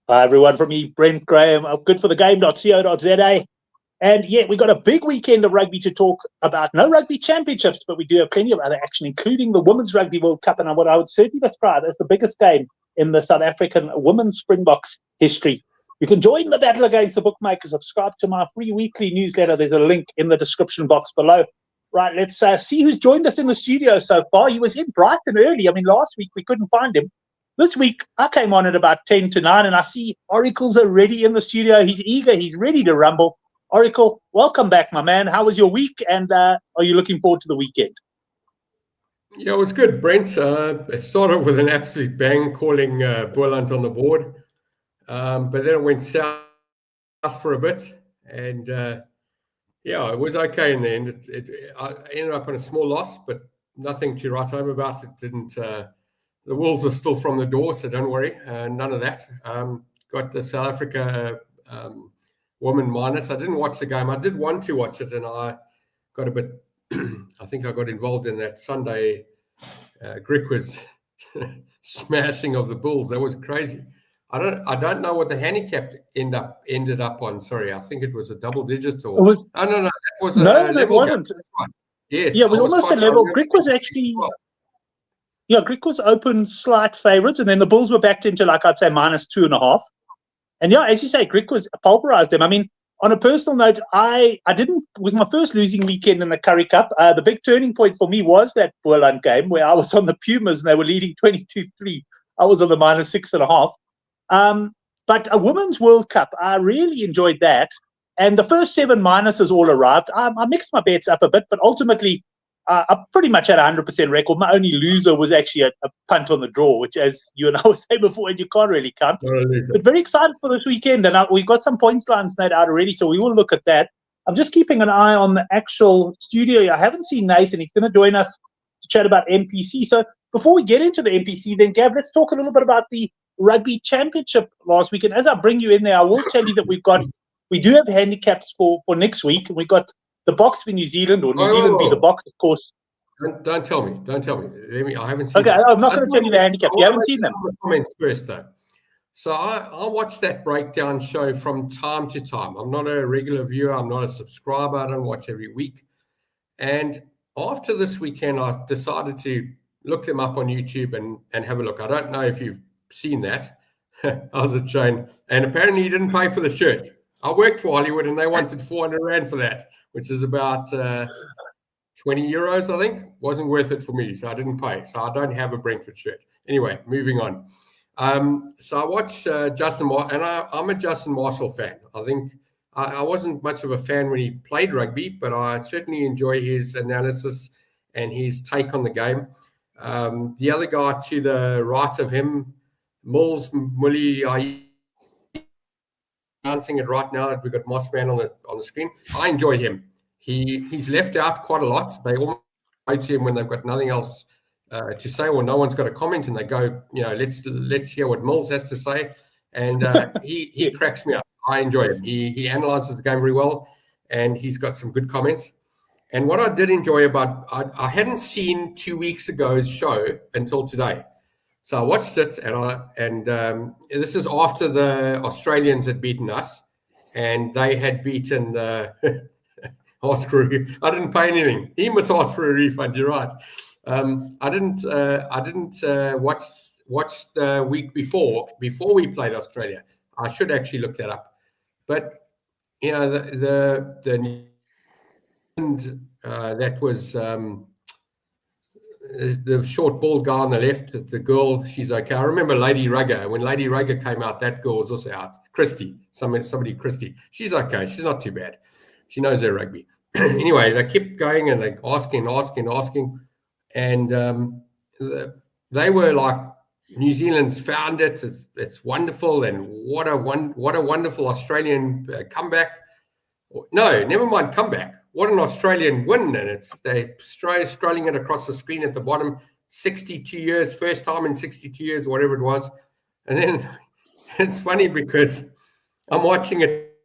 Hi, everyone, from me, Brent Graham of goodforthegame.co.za. And yeah, we got a big weekend of rugby to talk about. No rugby championships, but we do have plenty of other action, including the Women's Rugby World Cup. And what I would certainly describe as the biggest game in the South African Women's Springboks history. You can join the battle against the bookmakers. Subscribe to my free weekly newsletter. There's a link in the description box below. Right, let's see who's joined us in the studio so far. He was in Brighton early. I mean, last week we couldn't find him. This week, I came on at about 10 to 9, and I see Oracle's already in the studio. He's eager. He's ready to rumble. Oracle, welcome back, my man. How was your week, and are you looking forward to the weekend? Yeah, it was good, Brent. It started with an absolute bang, calling Boerland on the board. But then it went south for a bit, and yeah, it was okay in the end. I ended up on a small loss, but nothing to write home about. It didn't... The Wolves are still from the door, so don't worry. None of that. Got the South Africa woman minus. I didn't watch the game. I did want to watch it, and I got a bit... I think I got involved in that Sunday. Grick was smashing of the Bulls. That was crazy. I don't know what the handicap ended up on. Sorry, I think it was a double digit or... No. That was a level game. Yes. Yeah, it was almost a level. Grick was actually... Yeah, Grick was open slight favourites, and then the Bulls were backed into, like I'd say, -2.5. And yeah, as you say, Grick was pulverised them. I mean, on a personal note, I didn't, with my first losing weekend in the Currie Cup, the big turning point for me was that Boerland game where I was on the Pumas and they were leading 22-3. I was on the -6.5. But a Women's World Cup, I really enjoyed that. And the first 7 minuses all arrived. I mixed my bets up a bit, but ultimately, I pretty much had a 100% record. My only loser was actually a punt on the draw, which, as you and I were saying before, you can't really count. But very excited for this weekend, and we've got some points lines made out already, so we will look at that. I'm just keeping an eye on the actual studio. I haven't seen Nathan. He's going to join us to chat about NPC. So before we get into the NPC, then, Gav, let's talk a little bit about the Rugby Championship last weekend. As I bring you in there, I will tell you that we do have handicaps for next week. We've got the box for New Zealand, or New Zealand be the box, of course. Don't tell me. I haven't seen. Okay, I'm not going to tell you the handicap. You haven't seen them. Comments first, though. So I watch that breakdown show from time to time. I'm not a regular viewer. I'm not a subscriber. I don't watch every week. And after this weekend, I decided to look them up on YouTube and have a look. I don't know if you've seen that. How's it, Shane? And apparently you didn't pay for the shirt. I worked for Hollywood and they wanted 400 Rand for that, which is about 20 euros, I think. Wasn't worth it for me, so I didn't pay. So I don't have a Brentford shirt. Anyway, moving on. So I watched Justin Marshall, and I'm a Justin Marshall fan. I think I wasn't much of a fan when he played rugby, but I certainly enjoy his analysis and his take on the game. The other guy to the right of him, Mills Mully, announcing it right now that we've got Mossman on the screen. I enjoy him. He's left out quite a lot. They almost go to him when they've got nothing else to say, or no one's got a comment, and they go, let's hear what Mills has to say. And he cracks me up. I enjoy him. He analyzes the game very well, and he's got some good comments. And what I did enjoy about, I hadn't seen 2 weeks ago's show until today. So I watched it, and this is after the Australians had beaten us, and they had beaten ask for I didn't pay anything. He must ask for a refund. You're right. I didn't watch the week before we played Australia. I should actually look that up. But that was. The short bald guy on the left, the girl, she's okay. I remember Lady Rugger. When Lady Rugger came out, that girl was also out. Christy, somebody Christy. She's okay. She's not too bad. She knows her rugby. Anyway, they kept going and they asking. And they were like, New Zealand's found it. It's wonderful. And what a wonderful Australian comeback. No, never mind comeback. What an Australian win. And they're scrolling it across the screen at the bottom. 62 years, first time in 62 years, whatever it was. And then it's funny because I'm watching it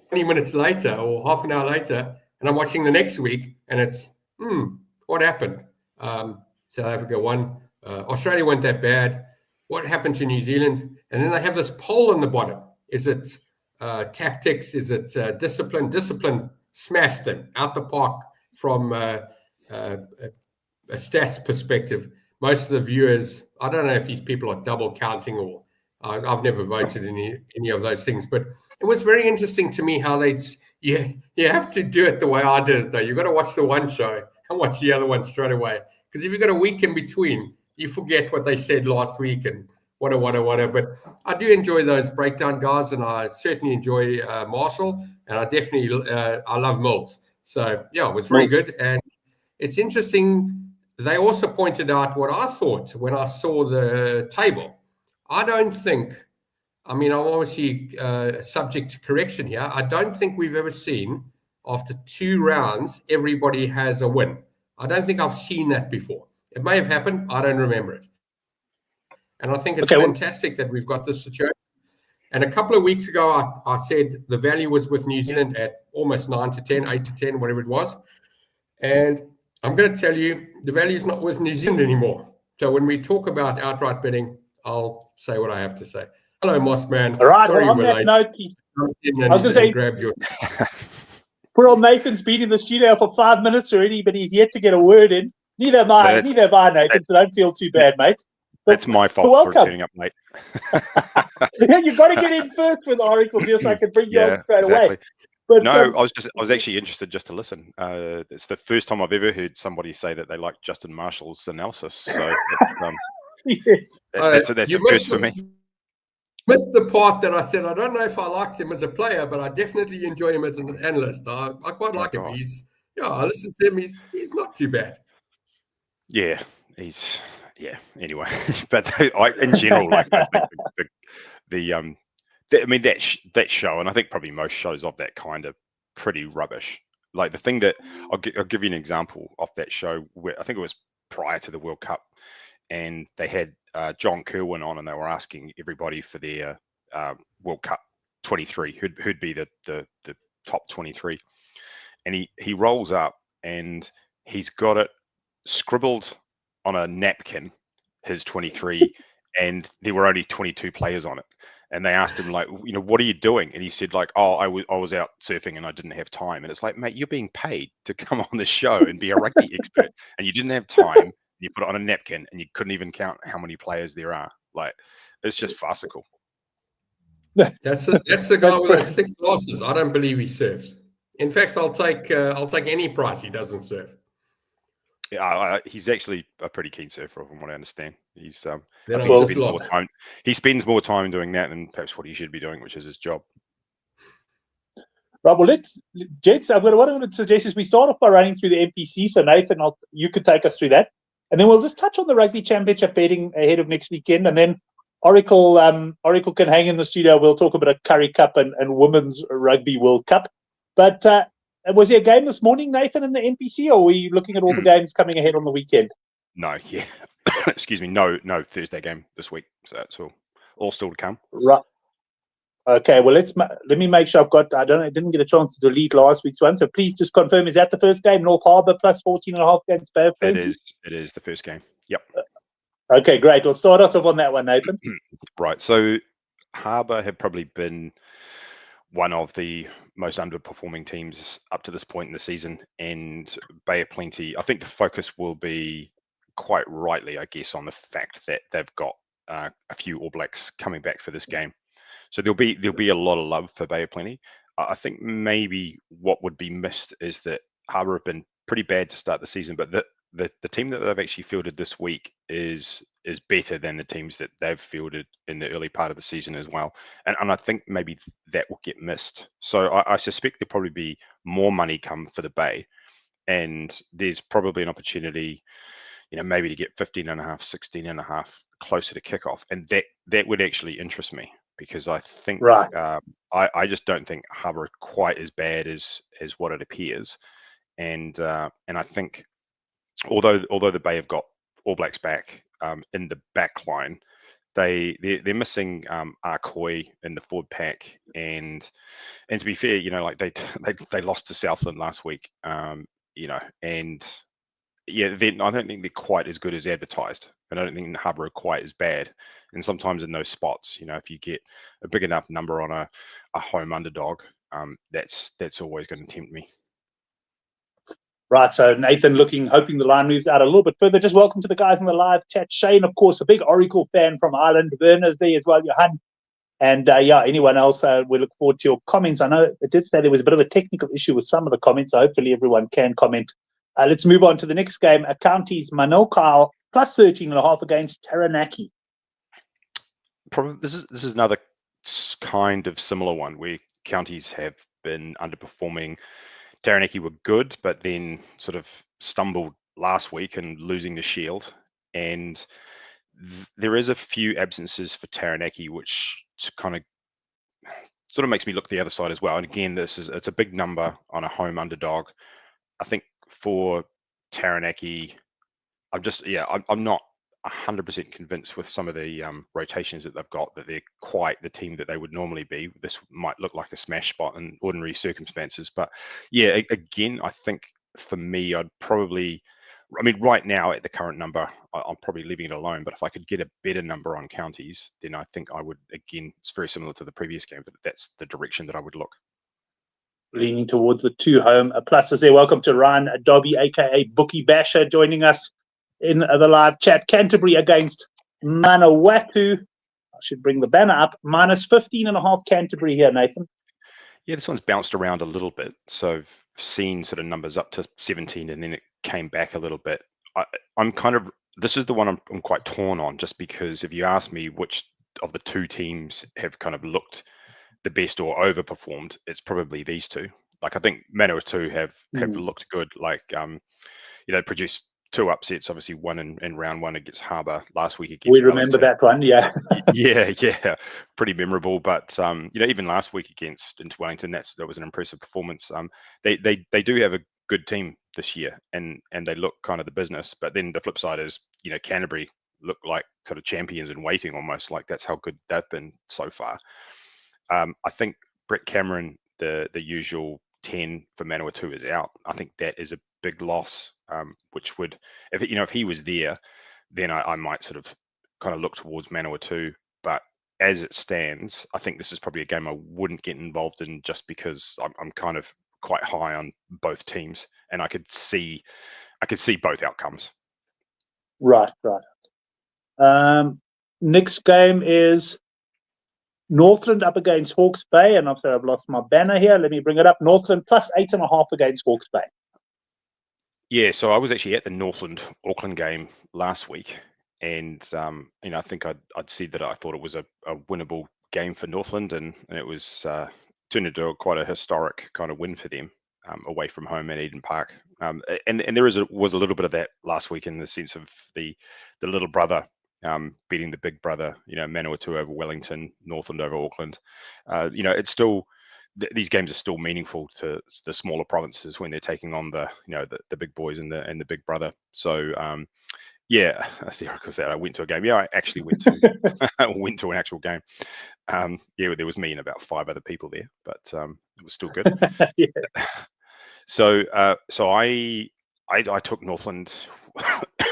20 minutes later or half an hour later, and I'm watching the next week, and it's, what happened? South Africa won. Australia weren't that bad. what happened to New Zealand? And then they have this poll on the bottom. Is it tactics? Is it discipline? Discipline smashed them out the park from a stats perspective. Most of the viewers, I don't know if these people are double counting or I've never voted any of those things, but it was very interesting to me how you have to do it the way I did it though. You've got to watch the one show and watch the other one straight away. Because if you've got a week in between, you forget what they said last week and whatever. But I do enjoy those breakdown guys, and I certainly enjoy Marshall, and I definitely I love Mills. So yeah, it was very good. And it's interesting. They also pointed out what I thought when I saw the table. I don't think, I mean, I'm obviously subject to correction here. I don't think we've ever seen, after 2 rounds, everybody has a win. I don't think I've seen that before. It may have happened. I don't remember it. And I think it's fantastic that we've got this situation. And a couple of weeks ago, I said the value was with New Zealand at almost 9 to 10, 8 to 10, whatever it was. And I'm going to tell you, the value is not with New Zealand anymore. So when we talk about outright betting, I'll say what I have to say. Hello, Mossman. All right. Sorry, well, on that note, I was going to say, grabbed your... poor old Nathan's been in the studio for 5 minutes already, but he's yet to get a word in. Neither have I, Nathan, so don't feel too bad, mate. That's my fault for turning up late. You've got to get in first with the Oracles here so I can bring you on straight away. But, no, I was actually interested just to listen. It's the first time I've ever heard somebody say that they like Justin Marshall's analysis. So yes. that's a first for me. Missed the part that I said I don't know if I liked him as a player, but I definitely enjoy him as an analyst. I quite like him. I listened to him. He's not too bad. Yeah, anyway, but in general, like I think that show, and I think probably most shows of that kind are pretty rubbish. Like the thing that I'll give you an example of that show where I think it was prior to the World Cup, and they had John Kerwin on, and they were asking everybody for their World Cup 23, who'd be the top 23, and he rolls up and he's got it scribbled on a napkin, his 23, and there were only 22 players on it. And they asked him, like, what are you doing? And he said, like, oh, I was out surfing and I didn't have time. And it's like, mate, you're being paid to come on the show and be a rugby expert, and you didn't have time. You put it on a napkin and you couldn't even count how many players there are. Like, it's just farcical. That's the guy with those thick glasses. I don't believe he surfs. In fact, I'll take any price he doesn't surf. Yeah, he's actually a pretty keen surfer, from what I understand. He spends more time doing that than perhaps what he should be doing, which is his job. Right, well, gents, what I want to suggest is we start off by running through the NPC. So, Nathan, you could take us through that. And then we'll just touch on the Rugby Championship betting ahead of next weekend. And then Oracle can hang in the studio. We'll talk about a Currie Cup and Women's Rugby World Cup. But was there a game this morning, Nathan, in the NPC, or were you looking at all the games coming ahead on the weekend? No, yeah. Excuse me. No Thursday game this week. So that's all still to come. Right. Okay, well, let me make sure I didn't get a chance to delete last week's one. So please just confirm, is that the first game, North Harbour plus 14.5 against Bay of Plenty? It is the first game. Yep. Okay, great. We'll start us off on that one, Nathan. Right. So Harbour have probably been one of the most underperforming teams up to this point in the season, and Bay of Plenty, I think the focus will be quite rightly, I guess, on the fact that they've got a few All Blacks coming back for this game. So there'll be a lot of love for Bay of Plenty. I think maybe what would be missed is that Harbour have been pretty bad to start the season, but the team that they've actually fielded this week is better than the teams that they've fielded in the early part of the season as well. And I think maybe that will get missed. So I suspect there'll probably be more money come for the Bay, and there's probably an opportunity, maybe to get 15.5, 16.5 closer to kickoff. And that would actually interest me, because I think I just don't think Harbour are quite as bad as what it appears. And I think although the Bay have got All Blacks back in the back line, they're missing Arcoy in the forward pack, and to be fair, like they lost to Southland last week, and yeah, I don't think they're quite as good as advertised, and I don't think Harbour are quite as bad. And sometimes in those spots, if you get a big enough number on a home underdog, that's always going to tempt me. Right, so Nathan hoping the line moves out a little bit further. Just welcome to the guys in the live chat. Shane, of course, a big Oracle fan from Ireland. Werner's there as well, Johan. And anyone else, we look forward to your comments. I know it did say there was a bit of a technical issue with some of the comments, so hopefully everyone can comment. Let's move on to the next game. Counties Manukau plus 13.5 against Taranaki. Probably this is another kind of similar one where counties have been underperforming. Taranaki were good, but then sort of stumbled last week and losing the Shield. And there is a few absences for Taranaki, which kind of sort of makes me look the other side as well. And again, it's a big number on a home underdog. I think for Taranaki, I'm not 100% convinced with some of the rotations that they've got that they're quite the team that they would normally be. This might look like a smash spot in ordinary circumstances, but yeah, again, I think for me, right now at the current number, I'm probably leaving it alone. But if I could get a better number on counties, then I think I would. Again, it's very similar to the previous game, but that's the direction that I would look. Leaning towards the 2 home pluses there. Welcome to Ryan Dobby, aka Bookie Basher, joining us in the live chat. Canterbury against Manawatu. I should bring the banner up. Minus 15.5 Canterbury here, Nathan. Yeah, this one's bounced around a little bit. So I've seen sort of numbers up to 17 and then it came back a little bit. This is the one I'm quite torn on, just because if you ask me which of the 2 teams have kind of looked the best or overperformed, it's probably these 2. Like I think Manawatu have looked good. Like produced 2 upsets, obviously one in round 1 against Harbour, last week against We remember Wellington. that one, yeah. yeah, pretty memorable. But even last week against Wellington, that was an impressive performance. They do have a good team this year, and they look kind of the business. But then the flip side is, Canterbury look like sort of champions in waiting almost. Like that's how good they've been so far. I think Brett Cameron, the usual 10 for Manawatu, is out. I think that is a big loss, which would, if he was there, then I might sort of kind of look towards Manawatu. But as it stands, I think this is probably a game I wouldn't get involved in, just because I'm kind of quite high on both teams, and I could see both outcomes. Right. Next game is Northland up against Hawke's Bay, and I'm sorry, I've lost my banner here. Let me bring it up. Northland plus 8.5 against Hawke's Bay. Yeah, so I was actually at the Northland Auckland game last week, and I think I'd said that I thought it was a winnable game for Northland, and it was turned into quite a historic kind of win for them away from home at Eden Park. And there was a little bit of that last week, in the sense of the little brother beating the big brother. Manawatu over Wellington, Northland over Auckland. It's still, these games are still meaningful to the smaller provinces when they're taking on the big boys and the big brother. So yeah, I see. I went to a game. Yeah, I actually went to went to an actual game. Yeah, there was me and about 5 other people there, but it was still good. Yeah. So I took Northland.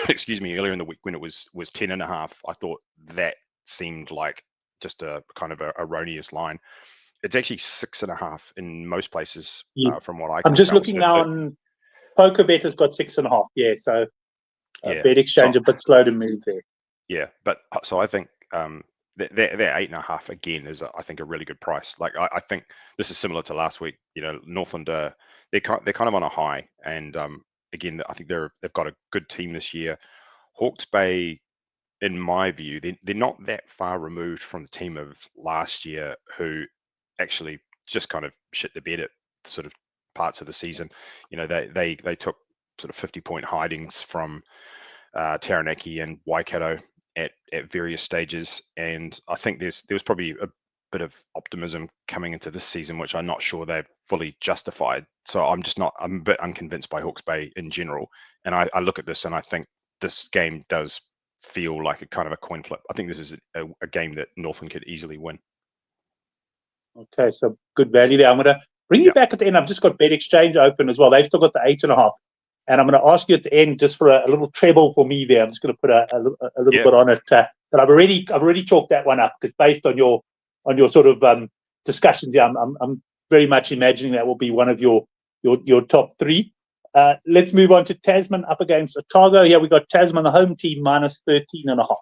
Excuse me, earlier in the week when it was 10.5. I thought that seemed like just a kind of a erroneous line. It's actually 6.5 in most places, from what I can I'm just tell. looking now on PokerBet has got 6.5. Yeah, so Bet Exchange a bit slow to move there. Yeah, but so I think that 8.5 again is I think a really good price. Like I think this is similar to last week. Northland they're kind of on a high, and again I think they've got a good team this year. Hawke's Bay, in my view, they're not that far removed from the team of last year, who actually just kind of shit the bed at sort of parts of the season. They took sort of 50-point hidings from Taranaki and Waikato at various stages, and I think there was probably a bit of optimism coming into this season, which I'm not sure they've fully justified. So I'm a bit unconvinced by Hawke's Bay in general, and I look at this and I think this game does feel like a kind of a coin flip. I think this is a game that Northland could easily win. Okay, so good value there. I'm going to bring you back at the end. I've just got Bet Exchange open as well. They've still got the 8.5. And I'm going to ask you at the end just for a little treble for me there. I'm just going to put a little bit on it. But I've already chalked that one up because based on your sort of discussions, I'm very much imagining that will be one of your top three. Let's move on to Tasman up against Otago. Here we got Tasman, the home team, minus 13.5.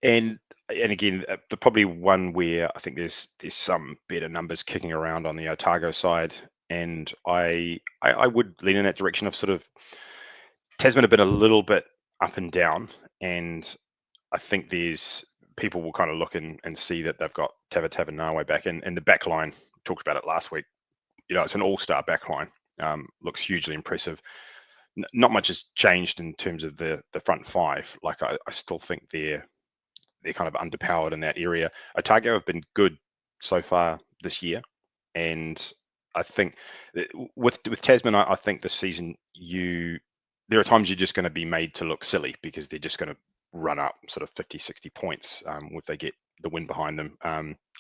And again, the probably one where I think there's some better numbers kicking around on the Otago side, and I would lean in that direction of sort of Tasman have been a little bit up and down, and I think there's people will kind of look and see that they've got Tava Tavernawe back in, and the back line, talked about it last week. It's an all-star back line. Looks hugely impressive. Not much has changed in terms of the front five. Like I still think they're kind of underpowered in that area. Otago have been good so far this year, and I think with Tasman, I think this season there are times you're just going to be made to look silly because they're just going to run up sort of 50, 60 points if they get the win behind them.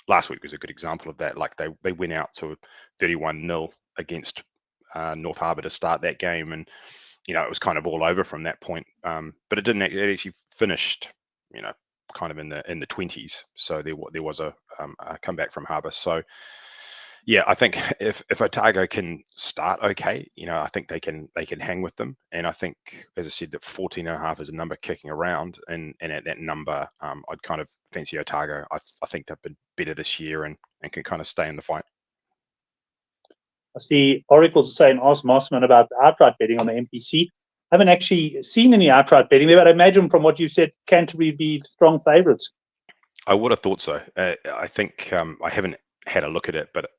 Last week was a good example of that. Like they went out to 31-0 against North Harbour to start that game, and it was kind of all over from that point. But it didn't. It actually finished, kind of in the 20s. So there was a comeback from Harbour. So yeah, I think if Otago can start okay, I think they can hang with them. And I think, as I said, that 14.5 is a number kicking around, and at that number, I'd kind of fancy Otago. I think they've been better this year and can kind of stay in the fight. I see Oracle's saying, ask Mossman about outright betting on the NPC. I haven't actually seen any outright betting there, but I imagine from what you've said, Canterbury be strong favourites. I would have thought so. I think I haven't had a look at it, but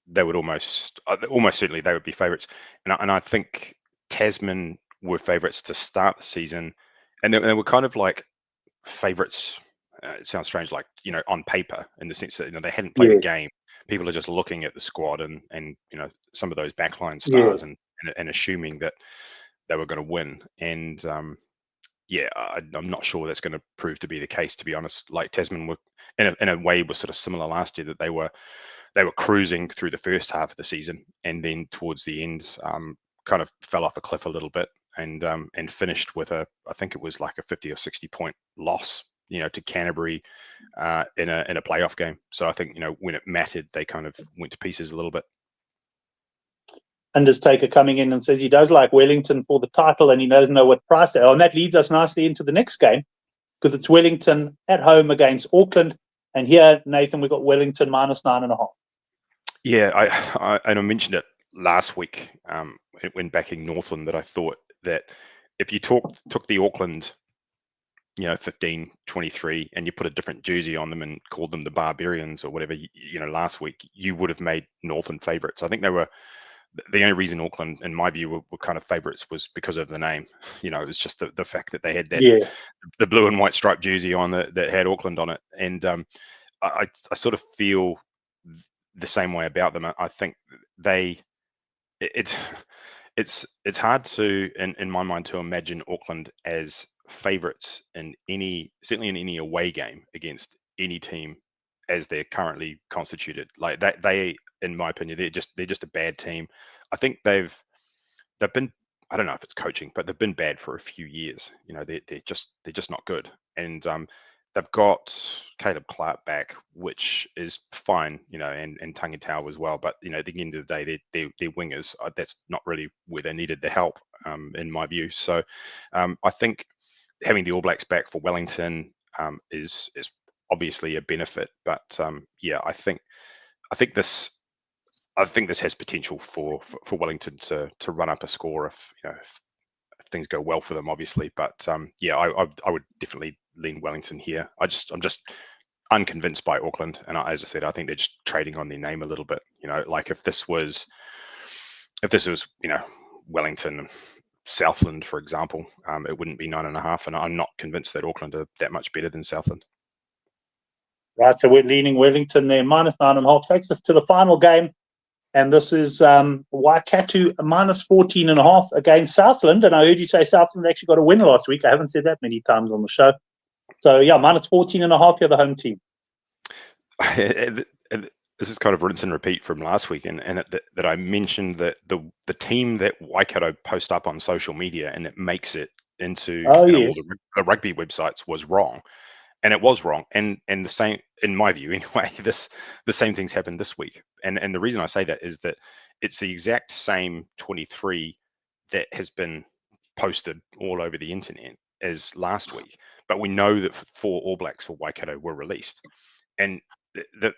they would almost certainly they would be favourites. And I think Tasman were favourites to start the season, and they were kind of like favourites. It sounds strange, like on paper, in the sense that they hadn't played a game. People are just looking at the squad and some of those backline stars and assuming that they were going to win. And I'm not sure that's going to prove to be the case, to be honest. Like Tasman were in a way was sort of similar last year, that they were cruising through the first half of the season, and then towards the end kind of fell off a cliff a little bit, and finished with I think it was like a 50 or 60 point loss to Canterbury in a playoff game. So I think when it mattered, they kind of went to pieces a little bit. Undertaker coming in and says he does like Wellington for the title, and he doesn't know what price they are. And that leads us nicely into the next game, because it's Wellington at home against Auckland. And here, Nathan, we've got Wellington minus 9.5. Yeah, I mentioned it last week when backing Northland, that I thought that if you took the Auckland 15-23 and you put a different jersey on them and called them the Barbarians or whatever, last week, you would have made Northland favourites. I think they were the only reason Auckland, in my view, were kind of favourites was because of the name. It was just the fact that they had that the blue and white striped jersey on that had Auckland on it. And I sort of feel the same way about them. I think it's hard to, in my mind, to imagine Auckland as favourites certainly in any away game against any team as they're currently constituted. Like that, they, in my opinion, they're just a bad team. I think they've been, I don't know if it's coaching, but they've been bad for a few years. They're just not good. And they've got Caleb Clark back, which is fine, and Tangitau as well. But at the end of the day, they're wingers. That's not really where they needed the help, in my view. So I think having the All Blacks back for Wellington is obviously a benefit. But I think this has potential for Wellington to run up a score if things go well for them, obviously. But I would definitely lean Wellington here. I'm just unconvinced by Auckland, and as I said, I think they're just trading on their name a little bit. Like if this was Wellington, Southland, for example, it wouldn't be 9.5, and I'm not convinced that Auckland are that much better than Southland. Right, so we're leaning Wellington there. Minus 9.5 takes us to the final game, and this is Waikato minus 14.5 against Southland. And I heard you say Southland actually got a win last week. I haven't said that many times on the show. So minus 14.5, you're the home team. this is kind of rinse and repeat from last week, and that I mentioned that the team that Waikato post up on social media and that makes it into all the rugby websites was wrong, and it was wrong, and the same, in my view anyway, the same things happened this week, and the reason I say that is that it's the exact same 23 that has been posted all over the internet as last week, but we know that 4 All Blacks for Waikato were released, and that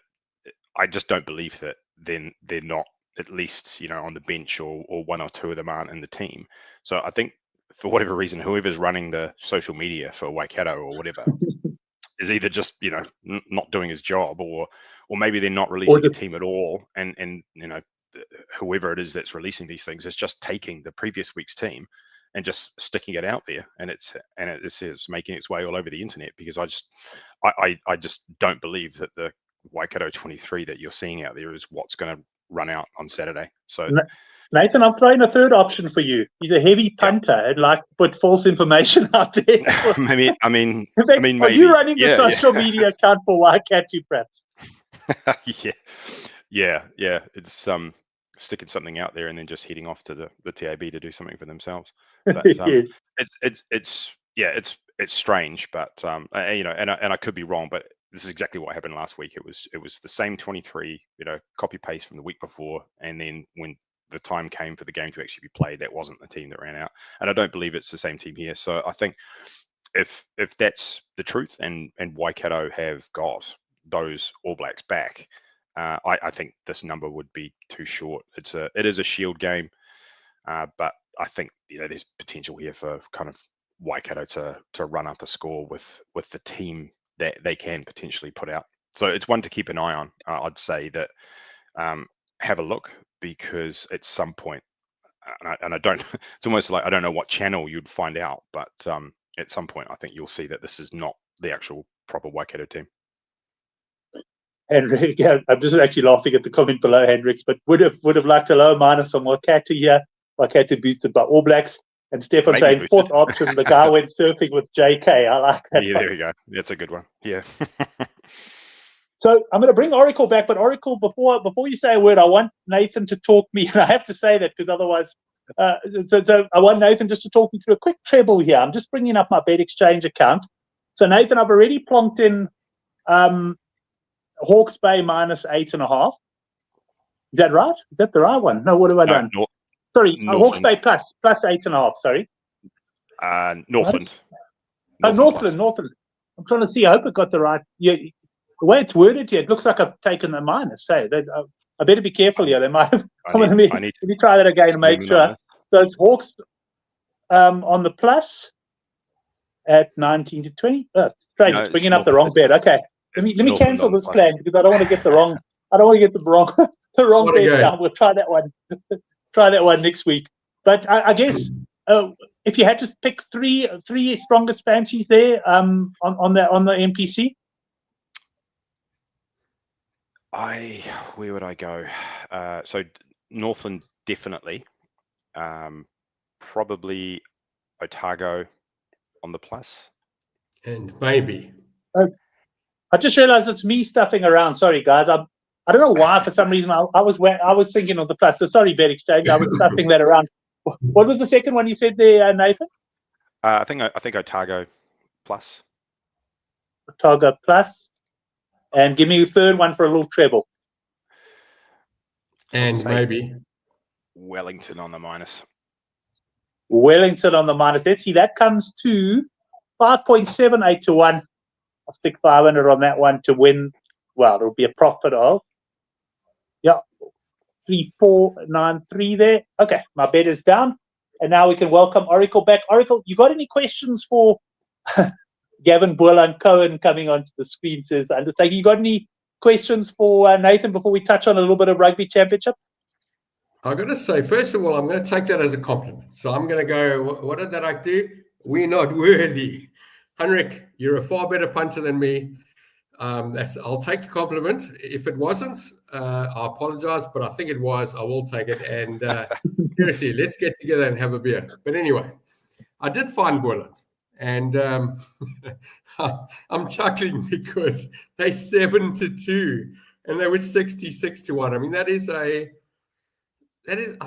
I just don't believe that then they're not at least, on the bench, or 1 or 2 of them aren't in the team. So I think for whatever reason, whoever's running the social media for Waikato or whatever is either just, not doing his job, or maybe they're not releasing a team at all. And whoever it is that's releasing these things is just taking the previous week's team and just sticking it out there, and it's making its way all over the internet, because I just don't believe that the Waikato 23 that you're seeing out there is what's going to run out on Saturday. So Nathan, I'm throwing a third option for you. He's a heavy punter and like put false information out there. maybe. Are you running the social media account for Waikato, perhaps? yeah. It's sticking something out there and then just heading off to the TAB to do something for themselves. But it's strange, but and I could be wrong, but this is exactly what happened last week. It was the same 23, copy paste from the week before, and then when the time came for the game to actually be played, that wasn't the team that ran out. And I don't believe it's the same team here. So I think if that's the truth, and Waikato have got those All Blacks back, I think this number would be too short. It is a shield game, but I think there's potential here for kind of Waikato to run up a score with the team that they can potentially put out. So it's one to keep an eye on. I'd say that have a look, because at some point, and I don't, it's almost like I don't know what channel you'd find out, but at some point I think you'll see that this is not the actual proper Waikato team. Henrik, I'm just actually laughing at the comment below, Hendricks, but would have liked a lower minus on Waikato here. Waikato boosted by All Blacks. And Stefan saying fourth option, the guy went surfing with JK. I like that. Yeah, there we go. That's a good one. Yeah. So I'm going to bring Oracle back, but Oracle, before you say a word, I want Nathan to talk me, and I have to say that because otherwise, so I want Nathan just to talk me through a quick treble here. I'm just bringing up my Bet Exchange account. So Nathan, I've already plonked in Hawke's Bay minus 8.5. Is that right? Is that the right one? No, what have I done? Sorry, Hawke's Bay plus 8.5. Sorry. Northland. Northland. I'm trying to see. I hope I got the right. Yeah, the way it's worded here, it looks like I've taken the minus. I better be careful here. They might have. Let me try that again and make sure. So it's Hawks on the plus at 19 to 20. Oh, strange. No, it's bringing up the wrong bet. Okay, let me cancel this plan because I don't want to get the wrong. I don't want to get the wrong bet down. We'll try that one. Try that one next week. But I guess if you had to pick three strongest fancies there on the NPC, where would I go? So Northland definitely, probably Otago on the plus, and maybe. I just realized it's me stuffing around. Sorry, guys. I don't know why. For some reason, I was thinking of the plus. So sorry, Bet Exchange. I was stuffing that around. What was the second one you said there, Nathan? I think Otago plus. Otago plus, and give me a third one for a little treble. And maybe Wellington on the minus. Wellington on the minus. Let's see. That comes to 5.78 to 1. I'll stick 500 on that one to win. Well, it'll be a profit of 3,493 there. Okay, my bet is down, and now we can welcome Oracle back. Oracle, you got any questions for Gavin Bull and Cohen coming onto the screen? Says, I understand. You got any questions for Nathan before we touch on a little bit of Rugby Championship? I've got to say, first of all, I'm going to take that as a compliment. So I'm going to go, what did that I do? We're not worthy. Henrik, you're a far better punter than me. I'll take the compliment. If it wasn't, I apologize, but I think it was. I will take it. And seriously, let's get together and have a beer. But anyway, I did find Boyland, and I'm chuckling because they 7-2 and they were 66 to 1. I mean, I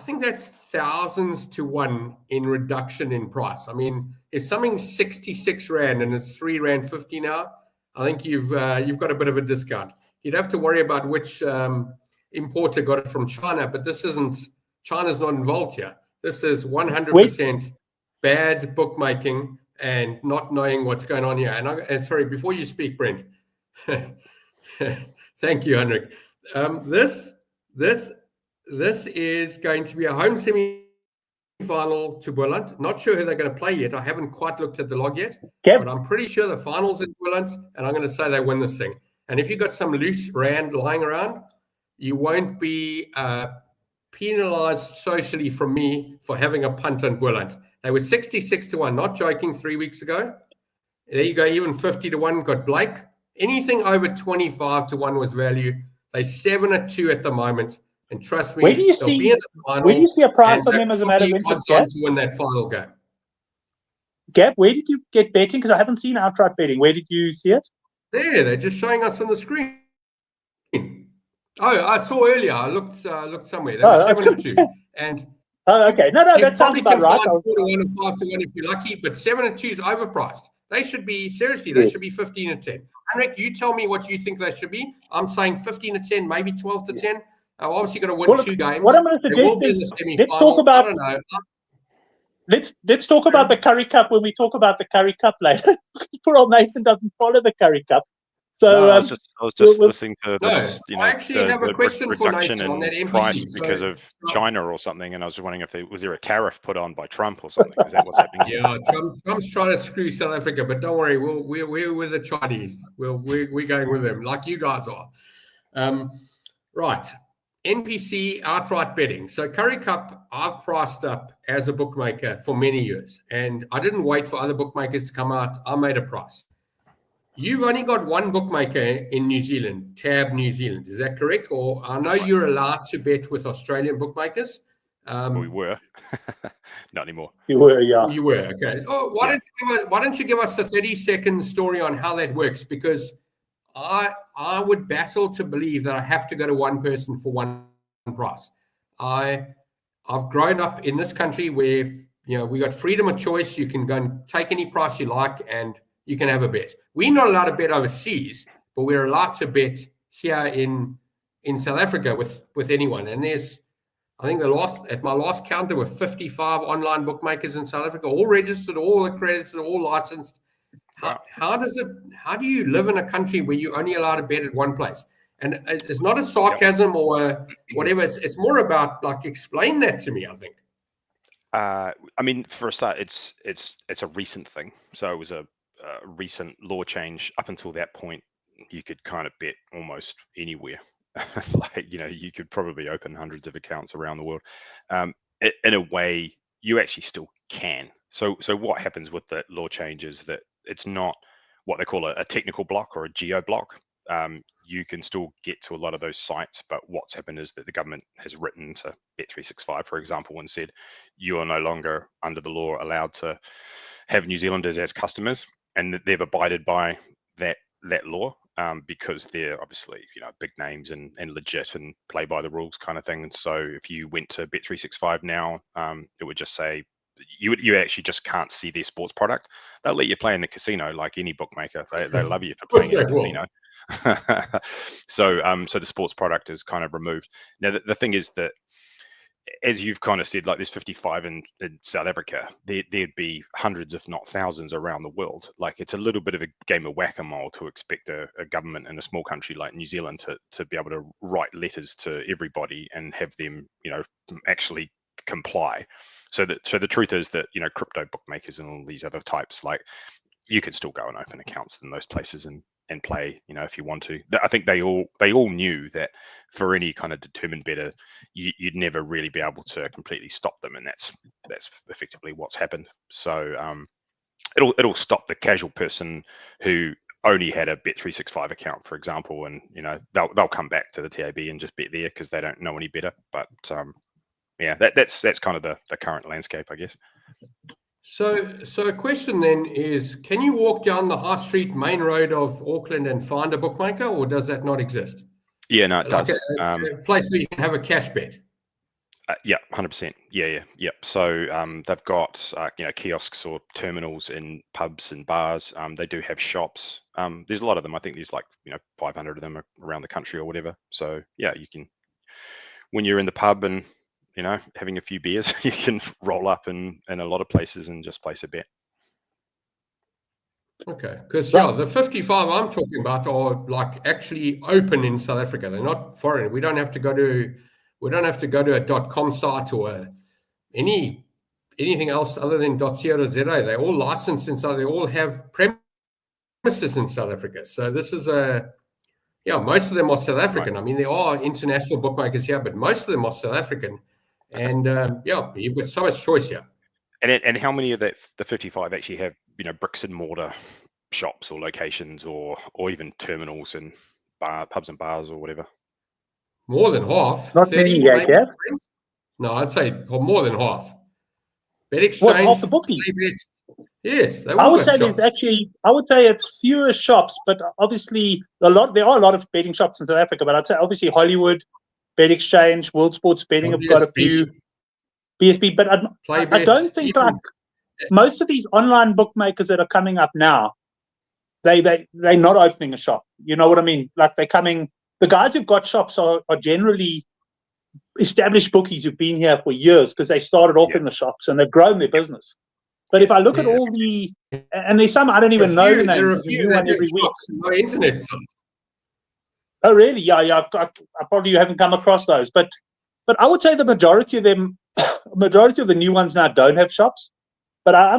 think that's thousands to 1 in reduction in price. I mean, if something's 66 Rand and it's 3 Rand 50 now, I think you've got a bit of a discount. You'd have to worry about which importer got it from China, but China's not involved here. This is 100% bad bookmaking and not knowing what's going on here. And sorry, before you speak, Brent, thank you, Henrik. This is going to be a home semi-final to Boland. Not sure who they're going to play yet. I haven't quite looked at the log yet, but I'm pretty sure the final's in Boland, and I'm going to say they win this thing. And if you've got some loose Rand lying around, you won't be penalized socially from me for having a punt on Boland. They were 66 to 1, not joking, 3 weeks ago. There you go, even 50 to 1 got Blake. Anything over 25 to 1 was value. They're 7-2 at the moment. And trust me, they'll be in the final. Where do you see a price for them as a matter of interest, Gab? To win that final game. Gab, where did you get betting? Because I haven't seen outright betting. Where did you see it? There, they're just showing us on the screen. Oh, I saw earlier. I looked somewhere. They were 7-2. And okay. No, that sounds about right. 4 to 1 and 5 to 1 if you're lucky, but 7-2 is overpriced. They should be, seriously, they should be 15 to 10. Henrik, you tell me what you think they should be. I'm saying 15 to 10, maybe 12 to 10. Obviously got to win 2 games. What I'm going to suggest is let's talk about. I don't know. Let's talk about the Currie Cup when we talk about the Currie Cup later. Poor old Nathan doesn't follow the Currie Cup. So I was just listening to this. I actually have a question for Nathan on that NPC. Price because of China or something, and I was wondering if was there a tariff put on by Trump or something? Is that what's happening? Yeah, Trump's trying to screw South Africa, but don't worry, we're with the Chinese. We're going with them like you guys are. Right. NPC outright betting. So Currie Cup, I've priced up as a bookmaker for many years, and I didn't wait for other bookmakers to come out. I made a price. You've only got one bookmaker in New Zealand, Tab New Zealand. Is that correct? Or I know you're allowed to bet with Australian bookmakers. We were. Not anymore. You were, yeah. You were, okay. Oh, why don't you give us a 30-second story on how that works? Because I would battle to believe that I have to go to one person for one price. I've grown up in this country where we got freedom of choice. You can go and take any price you like, and you can have a bet. We're not allowed to bet overseas, but we're allowed to bet here in South Africa with anyone. And I think at my last count, there were 55 online bookmakers in South Africa, all registered, all accredited, all licensed. How do you live in a country where you're only allowed to bet at one place? And it's not a sarcasm or whatever. It's more about explain that to me, I think. I mean, for a start, it's a recent thing. So it was a recent law change. Up until that point, you could kind of bet almost anywhere. You could probably open hundreds of accounts around the world. In a way, you actually still can. So what happens with the law change is that it's not what they call a technical block or a geo block. You can still get to a lot of those sites, but what's happened is that the government has written to Bet365, for example, and said you are no longer under the law allowed to have New Zealanders as customers, and they've abided by that law because they're obviously big names and legit and play by the rules kind of thing. And so if you went to Bet365 now, it would just say you actually just can't see their sports product. They'll let you play in the casino like any bookmaker. They love you for playing in the casino. So the sports product is kind of removed. Now the thing is that, as you've kind of said, like there's 55 in South Africa, there'd be hundreds, if not thousands, around the world. Like it's a little bit of a game of whack-a-mole to expect a government in a small country like New Zealand to be able to write letters to everybody and have them, actually comply. So the truth is that crypto bookmakers and all these other types, like you could still go and open accounts in those places and play, if you want to. I think they all knew that for any kind of determined bettor, you'd never really be able to completely stop them, and that's effectively what's happened. So it'll stop the casual person who only had a Bet365 account, for example, and they'll come back to the TAB and just bet there because they don't know any better. But that's kind of the current landscape, I guess. So a question then is, can you walk down the high street main road of Auckland and find a bookmaker, or does that not exist? Yeah, no, it Like does. a place where you can have a cash bet. Yeah, 100%. Yeah. So they've got kiosks or terminals in pubs and bars. They do have shops. There's a lot of them. I think there's 500 of them around the country or whatever. So yeah, you can, when you're in the pub and having a few beers, you can roll up in a lot of places and just place a bet. Okay, because the 55 I'm talking about are like actually open in South Africa. They're not foreign. We don't have to go to a .com site or anything else other than .co.za. They're all licensed in South. They all have premises in South Africa. So this is most of them are South African. Right. I mean, there are international bookmakers here, but most of them are South African. And you've got so much choice here. And how many of the 55 actually have bricks and mortar shops or locations or even terminals and pubs and bars or whatever? More than half. Not 30, many, I guess. No, I'd say more than half. Bet exchange. What, half the bookies? Yes, I would say it's fewer shops, but obviously there are a lot of betting shops in South Africa. But I'd say obviously Hollywood, Bet Exchange, World Sports Betting have got a few. BSB, but I don't think most of these online bookmakers that are coming up now, they're not opening a shop. You know what I mean? Like the guys who've got shops are generally established bookies who've been here for years because they started off in the shops and they've grown their business. But if I look at all and there's some I don't even know the names. There are a few that every week. No internet sites. Oh really? Yeah. I probably haven't come across those, but I would say the majority of them, majority of the new ones now don't have shops. But I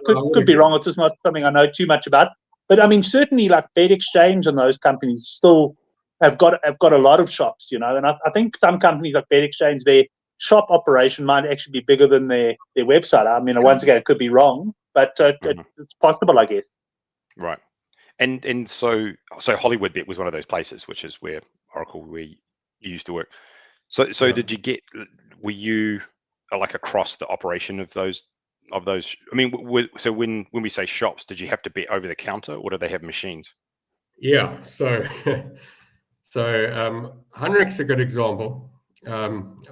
could be wrong. It's just not something I know too much about. But I mean, certainly like Bet Exchange and those companies still have got a lot of shops, and I think some companies like Bet Exchange, their shop operation might actually be bigger than their website. I mean, once again, it could be wrong, but it's possible, I guess. Right. And so Hollywood Bet was one of those places, which is where Oracle we used to work. So were you like across the operation of those? I mean, so when we say shops, did you have to bet over the counter, or do they have machines? Yeah. So Henrik's a good example.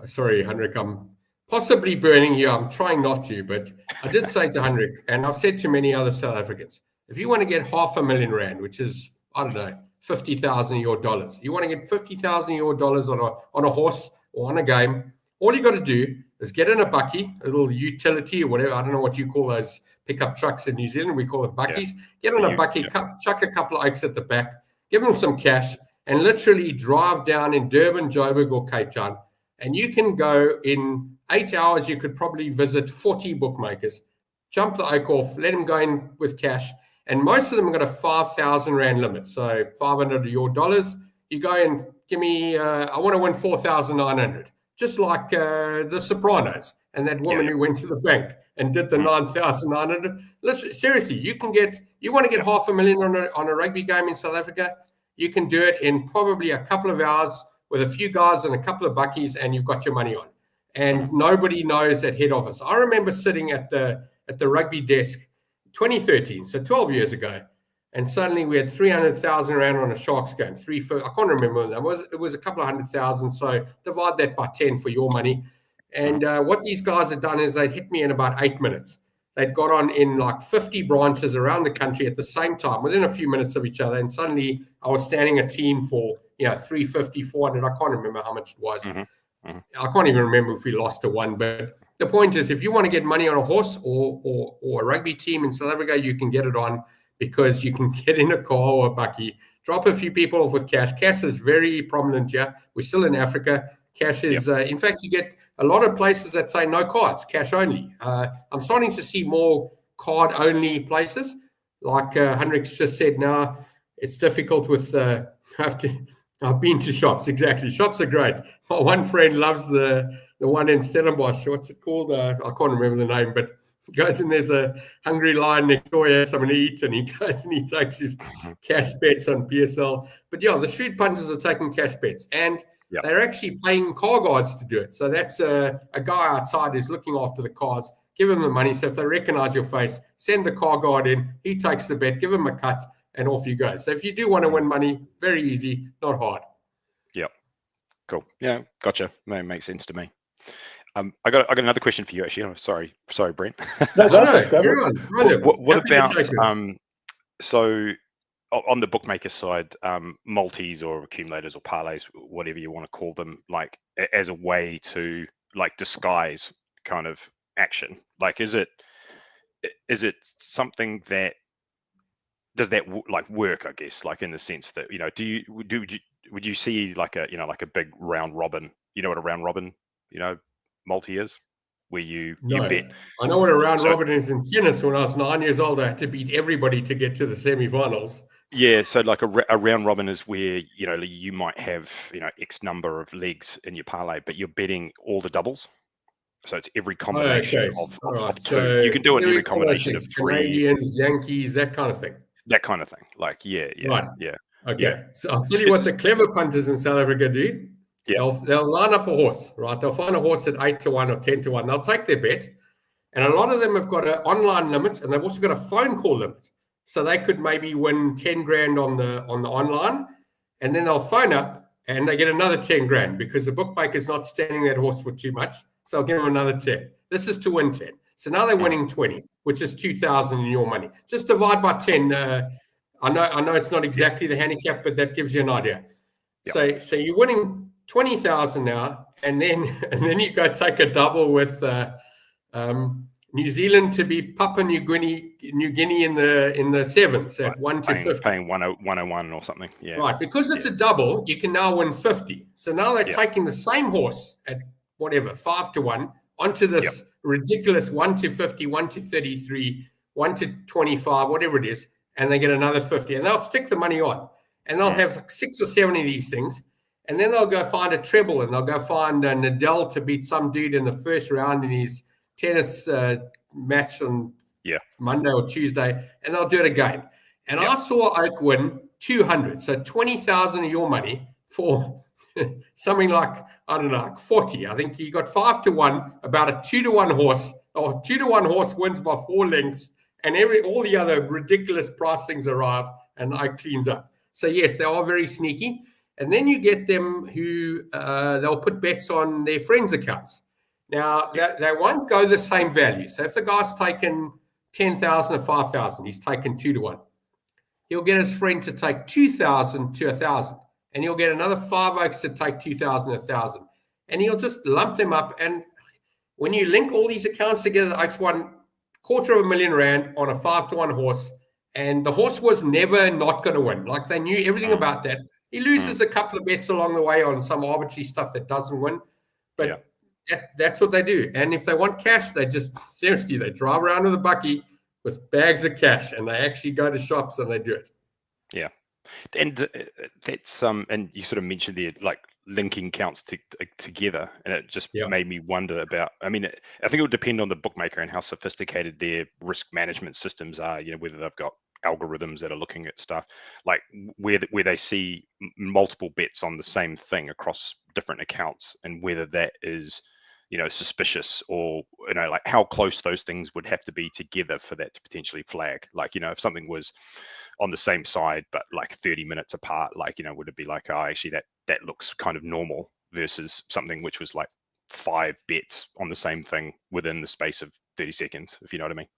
Sorry, Henrik, I'm possibly burning you. I'm trying not to, but I did say to Henrik, and I've said to many other South Africans, if you want to get R500,000 rand, which is, I don't know, 50,000 of your dollars, you want to get 50,000 of your dollars on a horse or on a game, all you got to do is get in a bucky, a little utility or whatever. I don't know what you call those pickup trucks in New Zealand. We call it buckies. Yeah. Get in a bucky, chuck a couple of oaks at the back, give them some cash, and literally drive down in Durban, Joburg, or Cape Town. And you can go in 8 hours, you could probably visit 40 bookmakers, jump the oak off, let them go in with cash. And most of them have got a 5,000 Rand limit. So 500 of your dollars, you go and give me, I want to win 4,900. Just like The Sopranos and that woman who went to the bank and did the 9,900. Listen, seriously, you want to get R500,000 on a rugby game in South Africa, you can do it in probably a couple of hours with a few guys and a couple of buckies, and you've got your money on. And nobody knows at head office. I remember sitting at the rugby desk 2013, so 12 years ago, and suddenly we had 300,000 Rand on a Sharks game. I can't remember that was. It was a couple of 100,000. So divide that by 10 for your money. And what these guys had done is they hit me in about 8 minutes. They'd got on in like 50 branches around the country at the same time, within a few minutes of each other. And suddenly I was standing a team for 350, 400. I can't remember how much it was. I can't even remember if we lost to one. But the point is, if you want to get money on a horse or a rugby team in South Africa, you can get it on, because you can get in a car or a bucky, drop a few people off with cash. Cash is very prominent here. We're still in Africa. Cash is, in fact, you get a lot of places that say no cards, cash only. I'm starting to see more card-only places. Like Hendrik's just said, now it's difficult with, I've been to shops, exactly. Shops are great. My one friend loves the one in Stellenbosch. What's it called? I can't remember the name, but he goes and there's a hungry lion next door, he has something to eat, and he goes and he takes his cash bets on PSL. But yeah, the street punters are taking cash bets, and they're actually paying car guards to do it. So that's a guy outside who's looking after the cars. Give him the money. So if they recognize your face, send the car guard in. He takes the bet, give him a cut, and off you go. So if you do want to win money, very easy, not hard. Yep. Cool. Yeah, gotcha. Makes sense to me. I got another question for you actually. Oh, sorry, Brent. No, No, go for it, go for you're it. on. Throw them. What Happy to about take it. so on the bookmaker side, multis or accumulators or parlays, whatever you want to call them, like as a way to like disguise kind of action? Like, is it something that does that like work? I guess, like in the sense that would you see like a like a big round robin? You know what a round robin multi is, where you No, bet. I know what a round So robin is in tennis. When I was 9 years old, I had to beat everybody to get to the semi-finals. yeah, so like a round robin is where you might have X number of legs in your parlay, but you're betting all the doubles. So it's every Oh, combination okay. All of right. two. So You can do what it do in we every call those combination of things? three, Canadians, Yankees, that kind of thing. that kind of thing. Like, yeah, Right. yeah. Okay. So I'll tell you what the clever punters in South Africa do. Yeah. They'll line up a horse, right? They'll find a horse at 8-1 or 10-1. They'll take their bet. And a lot of them have got an online limit, and they've also got a phone call limit. So they could maybe win 10 grand on the online, and then they'll phone up and they get another 10 grand because the bookmaker's not standing that horse for too much. So I'll give them another 10. This is to win 10. So now they're winning 20, which is 2,000 in your money. Just divide by 10. I know it's not exactly the handicap, but that gives you an idea. Yep. So you're winning 20,000 now, and then you go take a double with New Zealand to be Papua New Guinea in the sevens at 1 to 50. Paying 101 or something. Yeah. Right. Because it's a double, you can now win 50. So now they're taking the same horse at whatever, 5-1 onto this ridiculous 1 to 50, 1 to 33, 1 to 25, whatever it is, and they get another 50. And they'll stick the money on. And they'll have like 6 or 7 of these things. And then they'll go find a treble, and they'll go find Nadal to beat some dude in the first round in his tennis match on Monday or Tuesday, and they'll do it again. And I saw Oak win 200, so 20,000 of your money for something like, I don't know, like 40. I think you got 5-1, about a 2-1 horse, or 2-1 horse wins by 4 lengths, and all the other ridiculous pricings arrive, and Oak cleans up. So yes, they are very sneaky. And then you get them who they'll put bets on their friends' accounts. Now, they won't go the same value. So if the guy's taken 10,000 or 5,000, he's taken 2-1. He'll get his friend to take 2,000 to 1,000. And he'll get another 5 oaks to take 2,000, 1,000. And he'll just lump them up. And when you link all these accounts together, the Oaks won R250,000 on a 5-1 horse. And the horse was never not going to win. Like, they knew everything about that. He loses a couple of bets along the way on some arbitrary stuff that doesn't win. But that's what they do. And if they want cash, they drive around with a bucky with bags of cash, and they actually go to shops and they do it. Yeah. And that's and you sort of mentioned there, like linking counts together, and it just made me wonder about. I mean, I think it would depend on the bookmaker and how sophisticated their risk management systems are. Whether they've got algorithms that are looking at stuff like where they see multiple bets on the same thing across different accounts, and whether that is suspicious, or like how close those things would have to be together for that to potentially flag. Like, if something was on the same side but like 30 minutes apart, like, would it be like, oh, actually that looks kind of normal, versus something which was like 5 bets on the same thing within the space of 30 seconds, if you know what I mean?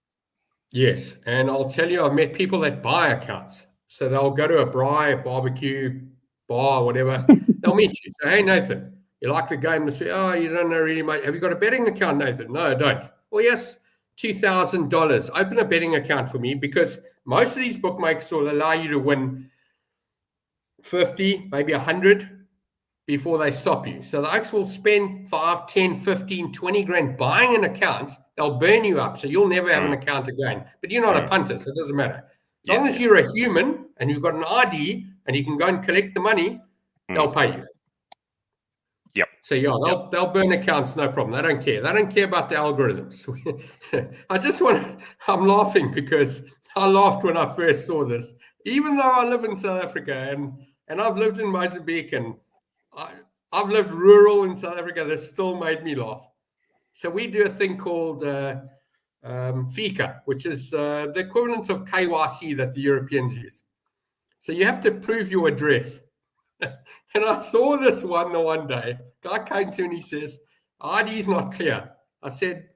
Yes. And I'll tell you, I've met people that buy accounts. So they'll go to a braai, a barbecue, bar, whatever. They'll meet you. Say, hey, Nathan, you like the game? They say, oh, you don't know really much. Have you got a betting account, Nathan? No, I don't. Well, yes, $2,000. Open a betting account for me, because most of these bookmakers will allow you to win 50, maybe 100 before they stop you. So the Oaks will spend 5, 10, 15, 20 grand buying an account. They'll burn you up. So you'll never have an account again. But you're not a punter, so it doesn't matter. As long as you're a human and you've got an ID and you can go and collect the money, they'll pay you. Yep. So they'll burn accounts, no problem. They don't care. They don't care about the algorithms. I'm laughing because I laughed when I first saw this. Even though I live in South Africa and I've lived in Mozambique and I've lived rural in South Africa, this still made me laugh. So we do a thing called FICA, which is the equivalent of KYC that the Europeans use. So you have to prove your address. And I saw this one day. Guy came to me and he says, ID's not clear. I said,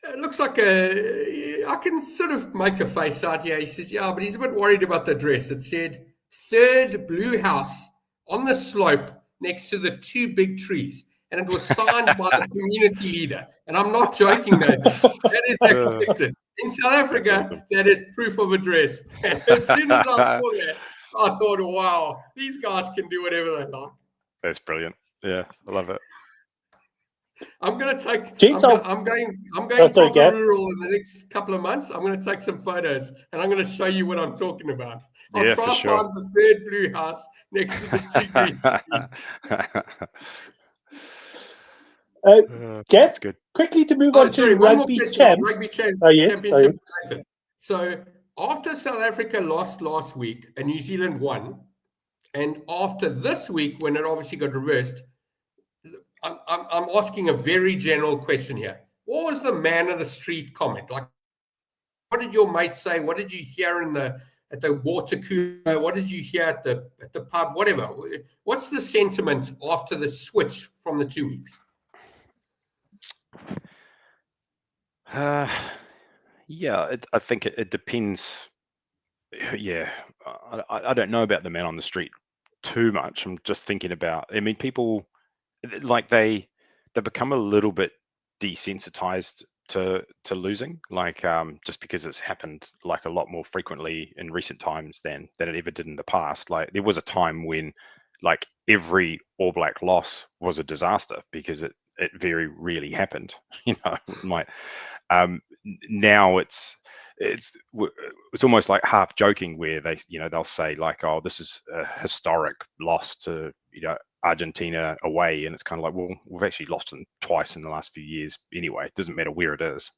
it looks like I can sort of make a face out here. He says, yeah, but he's a bit worried about the address. It said, third blue house on the slope next to the two big trees. And it was signed by the community leader. And I'm not joking, Nathan. That is accepted. In South Africa, awesome. that is proof of address. And as soon as I saw that, I thought, wow, these guys can do whatever they like. That's brilliant. Yeah, I love it. I'm going to take. Jeez, I'm going sorry, proper Gav. rural in the next couple of months. I'm going to take some photos and I'm going to show you what I'm talking about. I'll Yeah, try for to sure. find the third blue house next to the two green trees. Gav, Good. quickly to move Oh, on sorry, to one more rugby question on champ. Rugby Yes, Championship. So after South Africa lost last week and New Zealand won, and after this week when it obviously got reversed, I'm asking a very general question here. What was the man of the street comment? Like, what did your mates say? What did you hear at the water cooler? What did you hear at the pub? Whatever. What's the sentiment after the switch from the 2 weeks? Yeah, I think it depends. Yeah, I don't know about the man on the street too much. I'm just thinking about. I mean, people like they become a little bit desensitized to losing, like just because it's happened like a lot more frequently in recent times than it ever did in the past. Like there was a time when like every All Black loss was a disaster because it very rarely happened. You know, like now it's almost like half joking where they'll say like, oh, this is a historic loss to Argentina away, and it's kind of like, well, we've actually lost them twice in the last few years anyway. It doesn't matter where it is.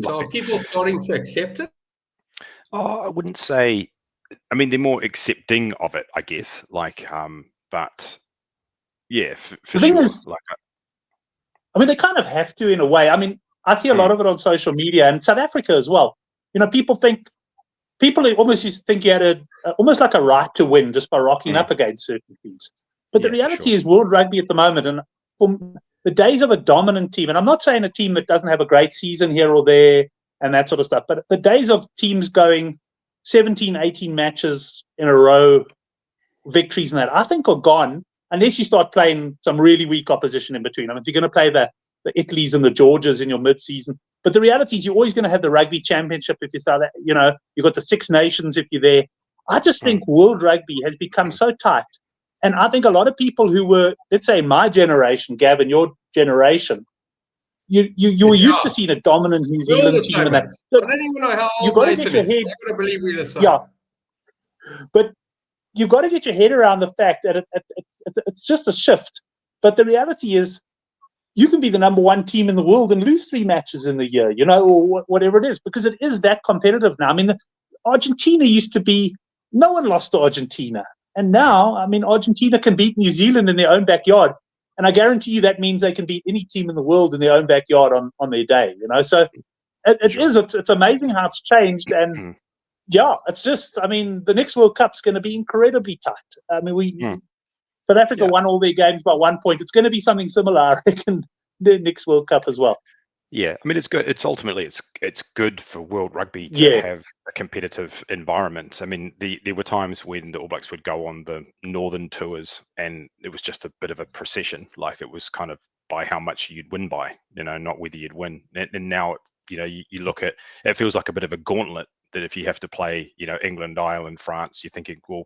So are people starting to accept it? Oh, I wouldn't say. I mean, they're more accepting of it, I guess. Like, but yeah, for The thing sure. is, Like, I mean, they kind of have to in a way. I mean, I see a lot of it on social media and South Africa as well. People almost used to think you had almost like a right to win just by rocking up against certain teams. But the reality is World Rugby at the moment, and from the days of a dominant team, and I'm not saying a team that doesn't have a great season here or there and that sort of stuff, but the days of teams going 17, 18 matches in a row, victories and that, I think are gone unless you start playing some really weak opposition in between. I mean, if you're going to play the Italys and the Georgias in your mid-season. But the reality is you're always going to have the Rugby Championship if you're you've got the Six Nations if you're there. I just think World Rugby has become so tight. And I think a lot of people who were, let's say, my generation, Gavin, your generation, you were used to seeing a dominant New Zealand team and that. I don't even know how old Nathan is. I'm going to believe we're the same. Yeah. But you've got to get your head around the fact that it's just a shift. But the reality is you can be the number one team in the world and lose 3 matches in the year, or whatever it is, because it is that competitive now. I mean, Argentina used to be, no one lost to Argentina. And now, I mean, Argentina can beat New Zealand in their own backyard. And I guarantee you that means they can beat any team in the world in their own backyard on their day, So it's amazing how it's changed. And yeah, it's just, I mean, the next World Cup's going to be incredibly tight. I mean, South Africa won all their games by 1 point. It's going to be something similar, I reckon, the next World Cup as well. Yeah, I mean, it's good. It's ultimately it's good for World Rugby to have a competitive environment. I mean, there were times when the All Blacks would go on the northern tours, and it was just a bit of a procession. Like it was kind of by how much you'd win by, not whether you'd win. And now, you look at it feels like a bit of a gauntlet that if you have to play, England, Ireland, France, you're thinking, well,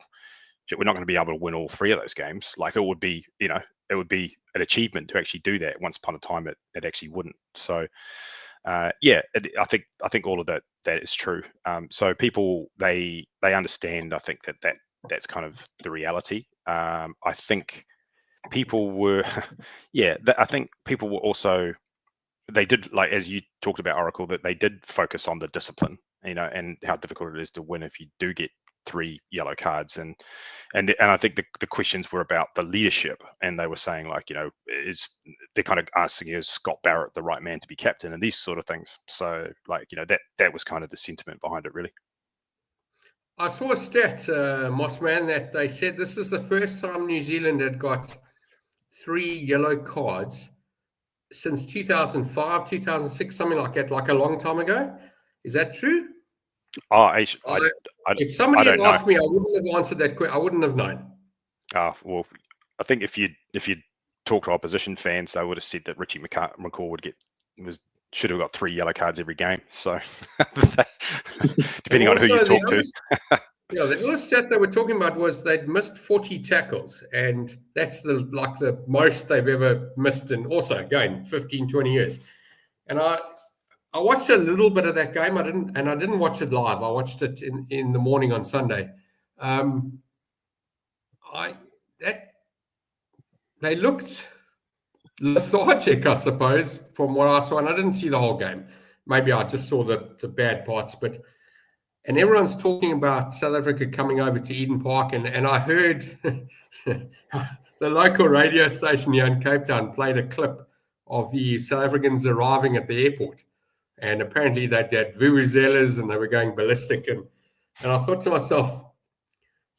we're not going to be able to win all 3 of those games. Like it would be, it would be an achievement to actually do that. Once upon a time, it actually wouldn't. So, I think all of that is true. So people they understand. I think that's kind of the reality. I think people were, I think people were also, they did, like as you talked about, Oracle, that they did focus on the discipline, and how difficult it is to win if you do get 3 yellow cards, and I think the questions were about the leadership, and they were saying like, they're kind of asking, is Scott Barrett the right man to be captain, and these sort of things. So like, that was kind of the sentiment behind it, really. I saw a stat, Mossman, that they said this is the first time New Zealand had got 3 yellow cards since 2005, 2006, something like that, like a long time ago. Is that true? If somebody had asked me, I wouldn't have answered that question. I wouldn't have known. Well, I think if you talk to opposition fans, they would have said that Richie McCaw should have got 3 yellow cards every game. So depending on who you talk to. Yeah, the other stat they were talking about was they'd missed 40 tackles, and that's the most they've ever missed in also, again, 15, 20 years. And I watched a little bit of that game. I didn't watch it live. I watched it in the morning on Sunday. They looked lethargic, I suppose, from what I saw, and I didn't see the whole game. Maybe I just saw the bad parts, and everyone's talking about South Africa coming over to Eden Park, and I heard the local radio station here in Cape Town played a clip of the South Africans arriving at the airport, and apparently they had vuvuzelas and they were going ballistic, and I thought to myself,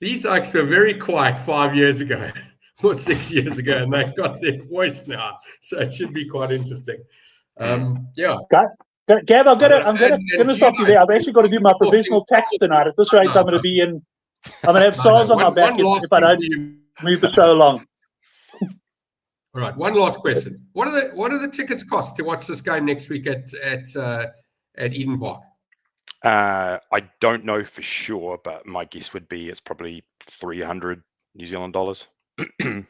these oaks were very quiet 5 years ago or 6 years ago, and they've got their voice now, so it should be quite interesting. Yeah. Gav, I'm gonna stop you there. I've actually got to do my provisional tax tonight. At this rate, I'm gonna have SARS on my back if I don't move the show along. All right, one last question. What are the tickets cost to watch this game next week at Eden Park? I don't know for sure, but my guess would be it's probably 300 New Zealand dollars,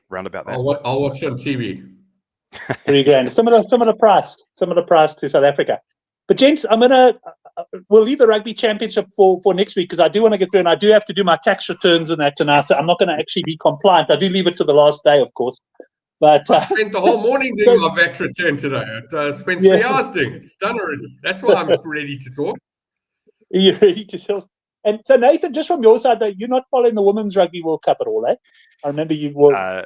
round about that. I'll watch it on TV. $3,000, similar price to South Africa. But gents, we'll leave the Rugby Championship for next week because I do want to get through, and I do have to do my tax returns and that tonight. So I'm not going to actually be compliant. I do leave it to the last day, of course. But I spent the whole morning doing my VAT return today. I spent 3 hours doing it. It's done already. That's why I'm ready to talk. You're ready to talk. And so, Nathan, just from your side, though, you're not following the Women's Rugby World Cup at all, eh? I remember you were.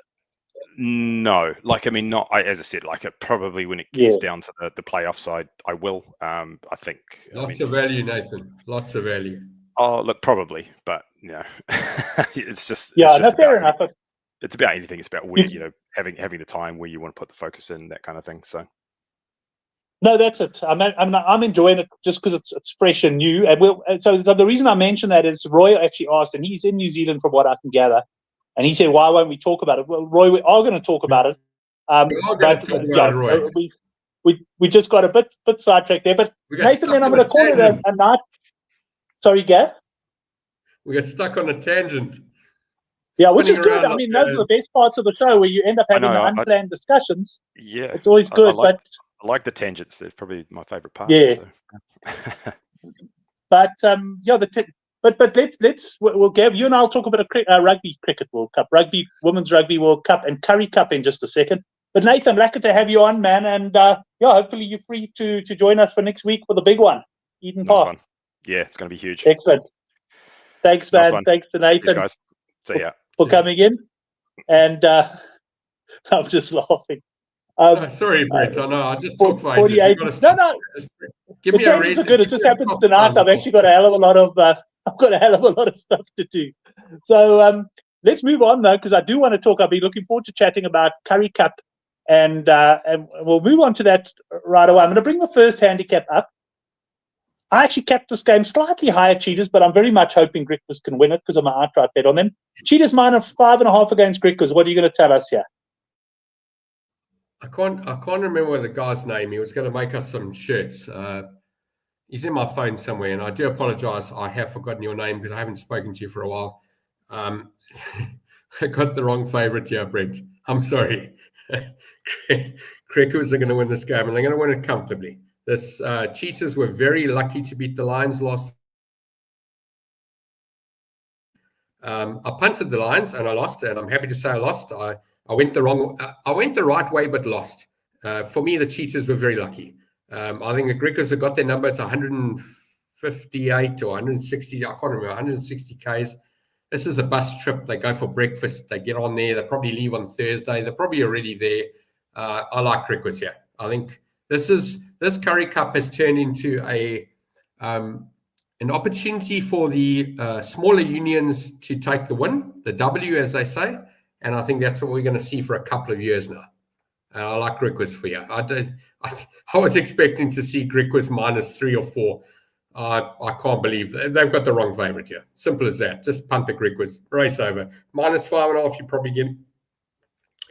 No, not. As I said, probably when it gets down to the playoff side, I will. I think lots of value, Nathan. Lots of value. Oh, look, probably, but it's just fair enough. It's about anything. It's about where having the time where you want to put the focus in, that kind of thing. So. No, that's it. I'm enjoying it just because it's fresh and new. And so the reason I mentioned that is Roy actually asked, and he's in New Zealand from what I can gather. And he said, "Why won't we talk about it?" Well, Roy, we are going to talk about it. Roy. We just got a bit sidetracked there. But Nathan, then I'm going to call it a night. Sorry, Gav? We got stuck on a tangent. Yeah, which is good. I mean, those are the best parts of the show where you end up having the unplanned discussions. Yeah, it's always good. I like the tangents. They're probably my favorite part. Yeah. So. But we'll Gav, you and I'll talk about Rugby Cricket World Cup, Women's Rugby World Cup, and Currie Cup in just a second. But Nathan, lucky to have you on, man, and hopefully you're free to join us for next week for the big one, Eden Park. One. Yeah, it's going to be huge. Excellent. Thanks, man. Thanks to Nathan. Thanks, guys. See ya. For coming in, and I'm just laughing. Sorry, Brent. I know. I just talk for 48. ages. No. Give me a read. Are good. It just happens tonight. I've actually got a hell of a lot of stuff to do. So let's move on though, because I do want to talk. I'll be looking forward to chatting about Currie Cup, and we'll move on to that right away. I'm going to bring the first handicap up. I actually capped this game slightly higher, Cheetahs, but I'm very much hoping Griquas can win it because I'm an outright bet on them. Cheetahs -5.5 against Griquas. What are you going to tell us here? I can't remember the guy's name. He was going to make us some shirts. He's in my phone somewhere, and I do apologize. I have forgotten your name because I haven't spoken to you for a while. I got the wrong favorite here, Brent. I'm sorry. Griquas are going to win this game, and they're going to win it comfortably. This Cheetahs were very lucky to beat the Lions last. I punted the Lions and I lost, and I'm happy to say I lost. I went the right way but lost. For me, the Cheetahs were very lucky. I think the Griquas have got their number. It's 158 or 160. I can't remember. 160 Ks. This is a bus trip. They go for breakfast. They get on there. They probably leave on Thursday. They're probably already there. I like Griquas here. I think this Currie Cup has turned into an opportunity for the smaller unions to take the win, the W, as they say. And I think that's what we're going to see for a couple of years now. And I like Griquas for you. I was expecting to see Griquas -3 or 4. I can't believe they've got the wrong favorite here. Simple as that. Just punt the Griquas, race over. -5.5, you probably get,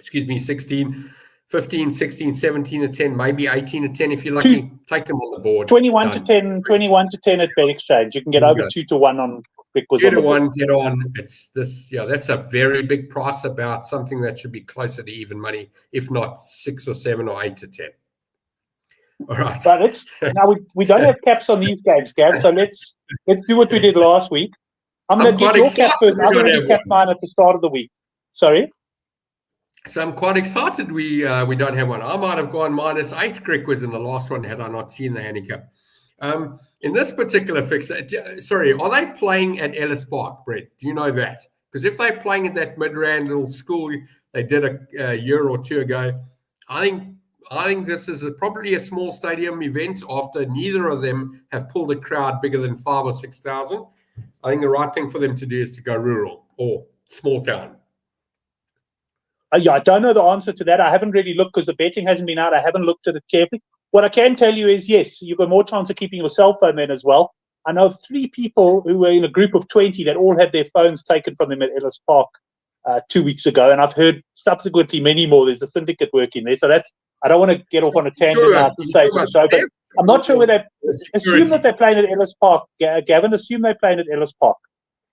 16, 15, 16, 17 to 10, maybe 18 to 10 if you're lucky. Take them on the board. 21 to 10, 21 to 10 at Bet Exchange. You can get over 2 to 1 on Griquas. 2 to 1, get on. It's this, that's a very big price about something that should be closer to even money, if not 6 or 7 or 8 to 10. All right. But now we don't have caps on these games, Gav. So let's do what we did last week. I'm going to get your cap first. I'm going to cap mine at the start of the week. Sorry. So I'm quite excited we don't have one. I might have gone -8 Griquas in the last one had I not seen the handicap. In this particular fixture, sorry, are they playing at Ellis Park, Brett? Do you know that? Because if they're playing at that Midrand little school they did a year or two ago, I think this is probably a small stadium event after neither of them have pulled a crowd bigger than 5,000 or 6,000. I think the right thing for them to do is to go rural or small town. Yeah, I don't know the answer to that. I haven't really looked because the betting hasn't been out. I haven't looked at it carefully. What I can tell you is, yes, you've got more chance of keeping your cell phone then as well. I know of 3 people who were in a group of 20 that all had their phones taken from them at Ellis Park 2 weeks ago. And I've heard subsequently many more. There's a syndicate working there. So I don't want to get off on a tangent now at the stage of the show, but I'm not sure whether assume that they're playing at Ellis Park. Gavin, assume they're playing at Ellis Park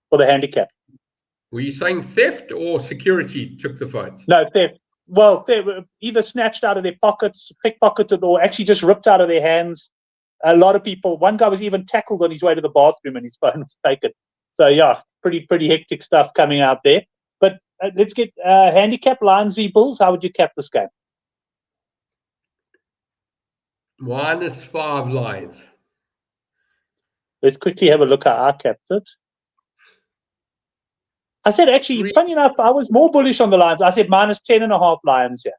for the handicap. Were you saying theft or security took the phones? No, theft. Well, they were either snatched out of their pockets, pickpocketed, or actually just ripped out of their hands. A lot of people. One guy was even tackled on his way to the bathroom, and his phone was taken. So yeah, pretty hectic stuff coming out there. But let's get handicap Lions v Bulls. How would you cap this game? -5 Lions. Let's quickly have a look how I capped it. I said, actually, funny enough, I was more bullish on the Lions. I said -10.5 Lions here.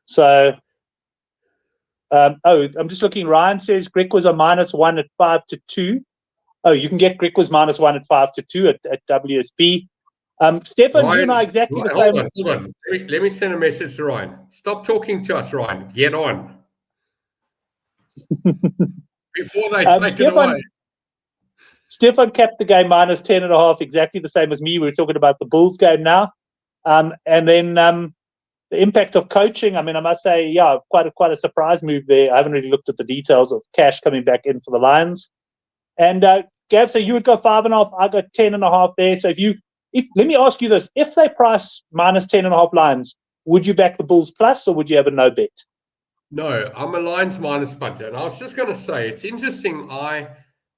So, I'm just looking. Ryan says Griquas are -1 at 5 to 2. Oh, you can get Griquas -1 at 5 to 2 at WSB. Stefan, you and I exactly the same. Hold on. Let me send a message to Ryan. Stop talking to us, Ryan. Get on. Before they take it away. Stefan capped the game -10.5, exactly the same as me. We were talking about the Bulls game now. And then the impact of coaching. I mean, I must say, yeah, quite a surprise move there. I haven't really looked at the details of cash coming back in for the Lions. And Gav, so you would go 5.5. I got 10.5 there. So let me ask you this: if they price -10.5 Lions, would you back the Bulls plus, or would you have a no bet? No, I'm a Lions minus punter, and I was just going to say it's interesting.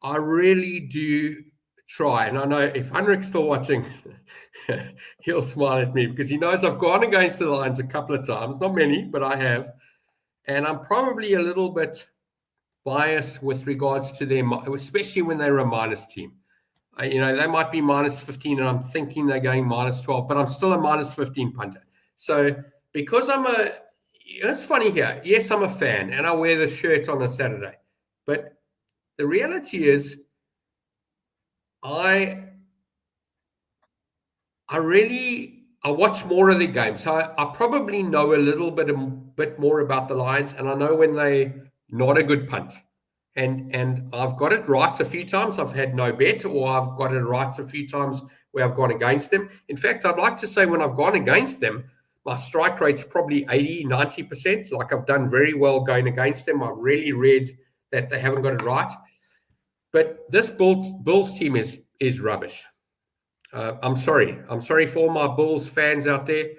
I really do try, and I know if Henrik's still watching, he'll smile at me because he knows I've gone against the Lions a couple of times, not many, but I have, and I'm probably a little bit biased with regards to them, especially when they're a minus team. They might be -15, and I'm thinking they're going -12, but I'm still a -15 punter. So because it's funny here. Yes, I'm a fan, and I wear the shirt on a Saturday, but the reality is, I watch more of the games, so I probably know a little bit more about the Lions, and I know when they not a good punt, and I've got it right a few times. I've had no bet, or I've got it right a few times where I've gone against them. In fact, I'd like to say when I've gone against them, my strike rate's probably 80-90%. Like I've done very well going against them. I really read that they haven't got it right. But this Bulls team is rubbish. I'm sorry. I'm sorry for all my Bulls fans out there.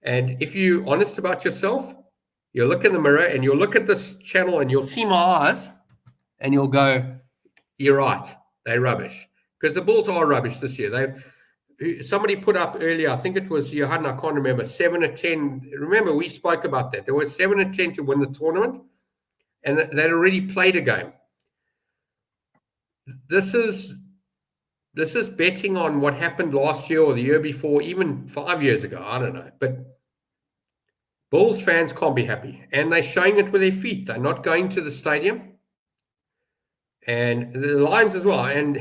And if you're honest about yourself, you'll look in the mirror and you'll look at this channel and you'll see my eyes and you'll go, you're right. They're rubbish. Because the Bulls are rubbish this year. Somebody put up earlier, I think it was Johan, I can't remember, 7 or 10. Remember, we spoke about that. There were 7 or 10 to win the tournament, and they'd already played a game. This is betting on what happened last year or the year before, even 5 years ago. I don't know. But Bulls fans can't be happy. And they're showing it with their feet. They're not going to the stadium. and the Lions as well. And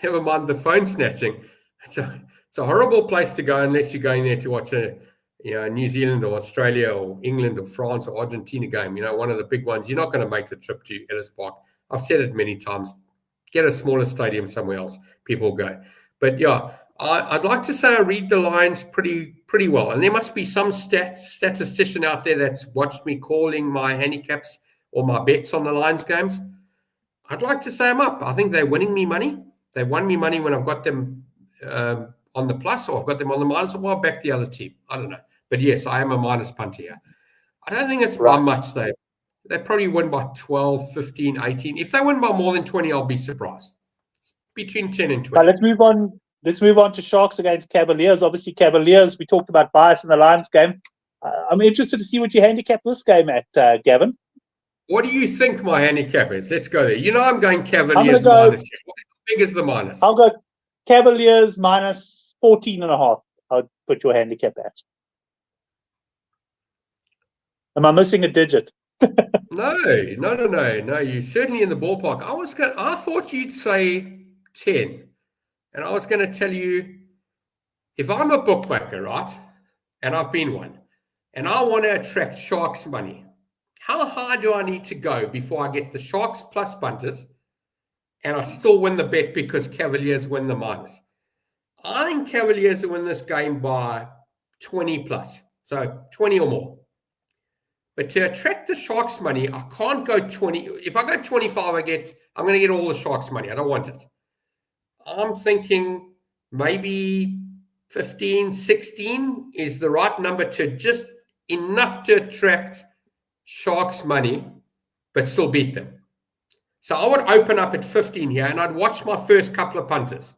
never mind the phone snatching. It's a horrible place to go unless you're going there to watch a New Zealand or Australia or England or France or Argentina game. One of the big ones. You're not going to make the trip to Ellis Park. I've said it many times. Get a smaller stadium somewhere else. People go. But yeah, I'd like to say I read the Lions pretty well. And there must be some statistician out there that's watched me calling my handicaps or my bets on the Lions games. I'd like to say I'm up. I think they're winning me money. They won me money when I've got them on the plus, or I've got them on the minus, or I'll back the other team. I don't know. But yes, I am a minus punter here. I don't think it's by much, though. They probably win by 12, 15, 18. If they win by more than 20, I'll be surprised. It's between 10 and 20. Let's move on. Let's move on to Sharks against Cavaliers. Obviously, Cavaliers, we talked about bias in the Lions game. I'm interested to see what you handicap this game at, Gavin. What do you think my handicap is? Let's go there. I'm going Cavaliers minus. How big is the minus? I'll go Cavaliers minus 14.5. I'll put your handicap at. Am I missing a digit? No. You're certainly in the ballpark. I thought you'd say 10. And I was going to tell you, if I'm a bookmaker, right, and I've been one, and I want to attract Sharks money, how high do I need to go before I get the Sharks plus punters and I still win the bet because Cavaliers win the minus? I think Cavaliers will win this game by 20 plus, so 20 or more. But to attract the Sharks money, I can't go 20. If I go 25, I'm going to get all the Sharks money. I don't want it. I'm thinking maybe 15, 16 is the right number to just enough to attract Sharks money, but still beat them. So I would open up at 15 here, and I'd watch my first couple of punters.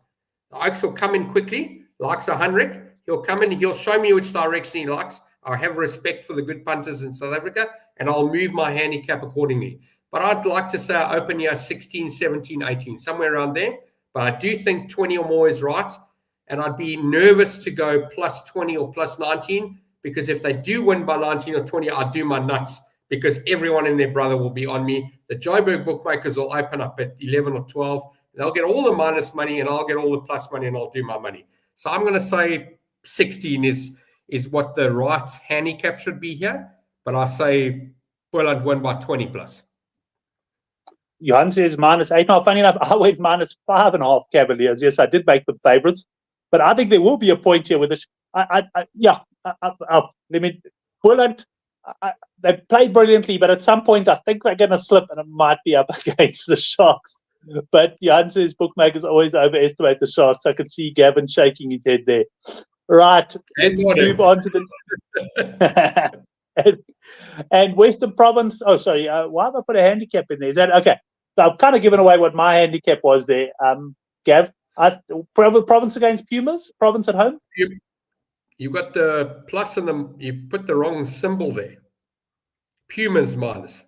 The Oaks will come in quickly, likes 100. He'll come in, he'll show me which direction he likes. I have respect for the good punters in South Africa, and I'll move my handicap accordingly. But I'd like to say I open here 16, 17, 18, somewhere around there. But I do think 20 or more is right. And I'd be nervous to go plus 20 or plus 19, because if they do win by 19 or 20, I'd do my nuts, because everyone and their brother will be on me. The Joburg bookmakers will open up at 11 or 12. They'll get all the minus money, and I'll get all the plus money, and I'll do my money. So I'm going to say 16 is what the right handicap should be here. But I say Boland win by 20 plus. Johan says minus 8.5. Funny enough, I went minus 5.5 Cavaliers. Yes, I did make them favourites, but I think there will be a point here with this. Boland, they played brilliantly, but at some point I think they're going to slip, and it might be up against the Sharks. But Johan says bookmakers always overestimate the Sharks. I could see Gavin shaking his head there. Right, let's move on to the and Western Province. Oh, sorry. Why have I put a handicap in there? Is that okay? So I've kind of given away what my handicap was there. Gav, Province against Pumas. Province at home. You got the plus and you put the wrong symbol there. Pumas minus.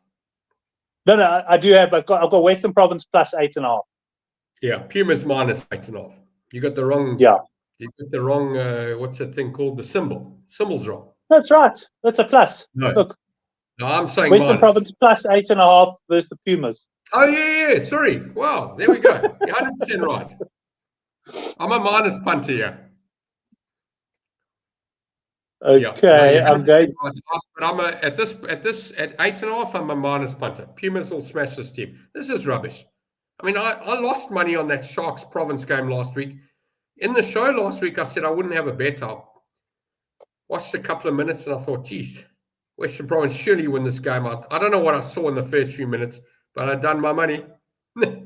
No, I do have. I've got Western Province plus 8.5. Yeah, Pumas minus 8.5. You got the wrong. Yeah. You got the wrong. What's that thing called? The symbol. Symbol's wrong. That's right. That's a plus. No. Look. No, I'm saying Western minus. Province plus 8.5 versus the Pumas. Oh yeah. Sorry. Wow. There we go. You're 100% right. I'm a minus punter here. Okay, yeah, I'm going. But I'm at 8.5. I'm a minus punter. Pumas will smash this team. This is rubbish. I mean, I lost money on that Sharks Province game last week. In the show last week, I said I wouldn't have a bet. I watched a couple of minutes and I thought, geez, Western Province surely win this game. I don't know what I saw in the first few minutes, but I'd done my money.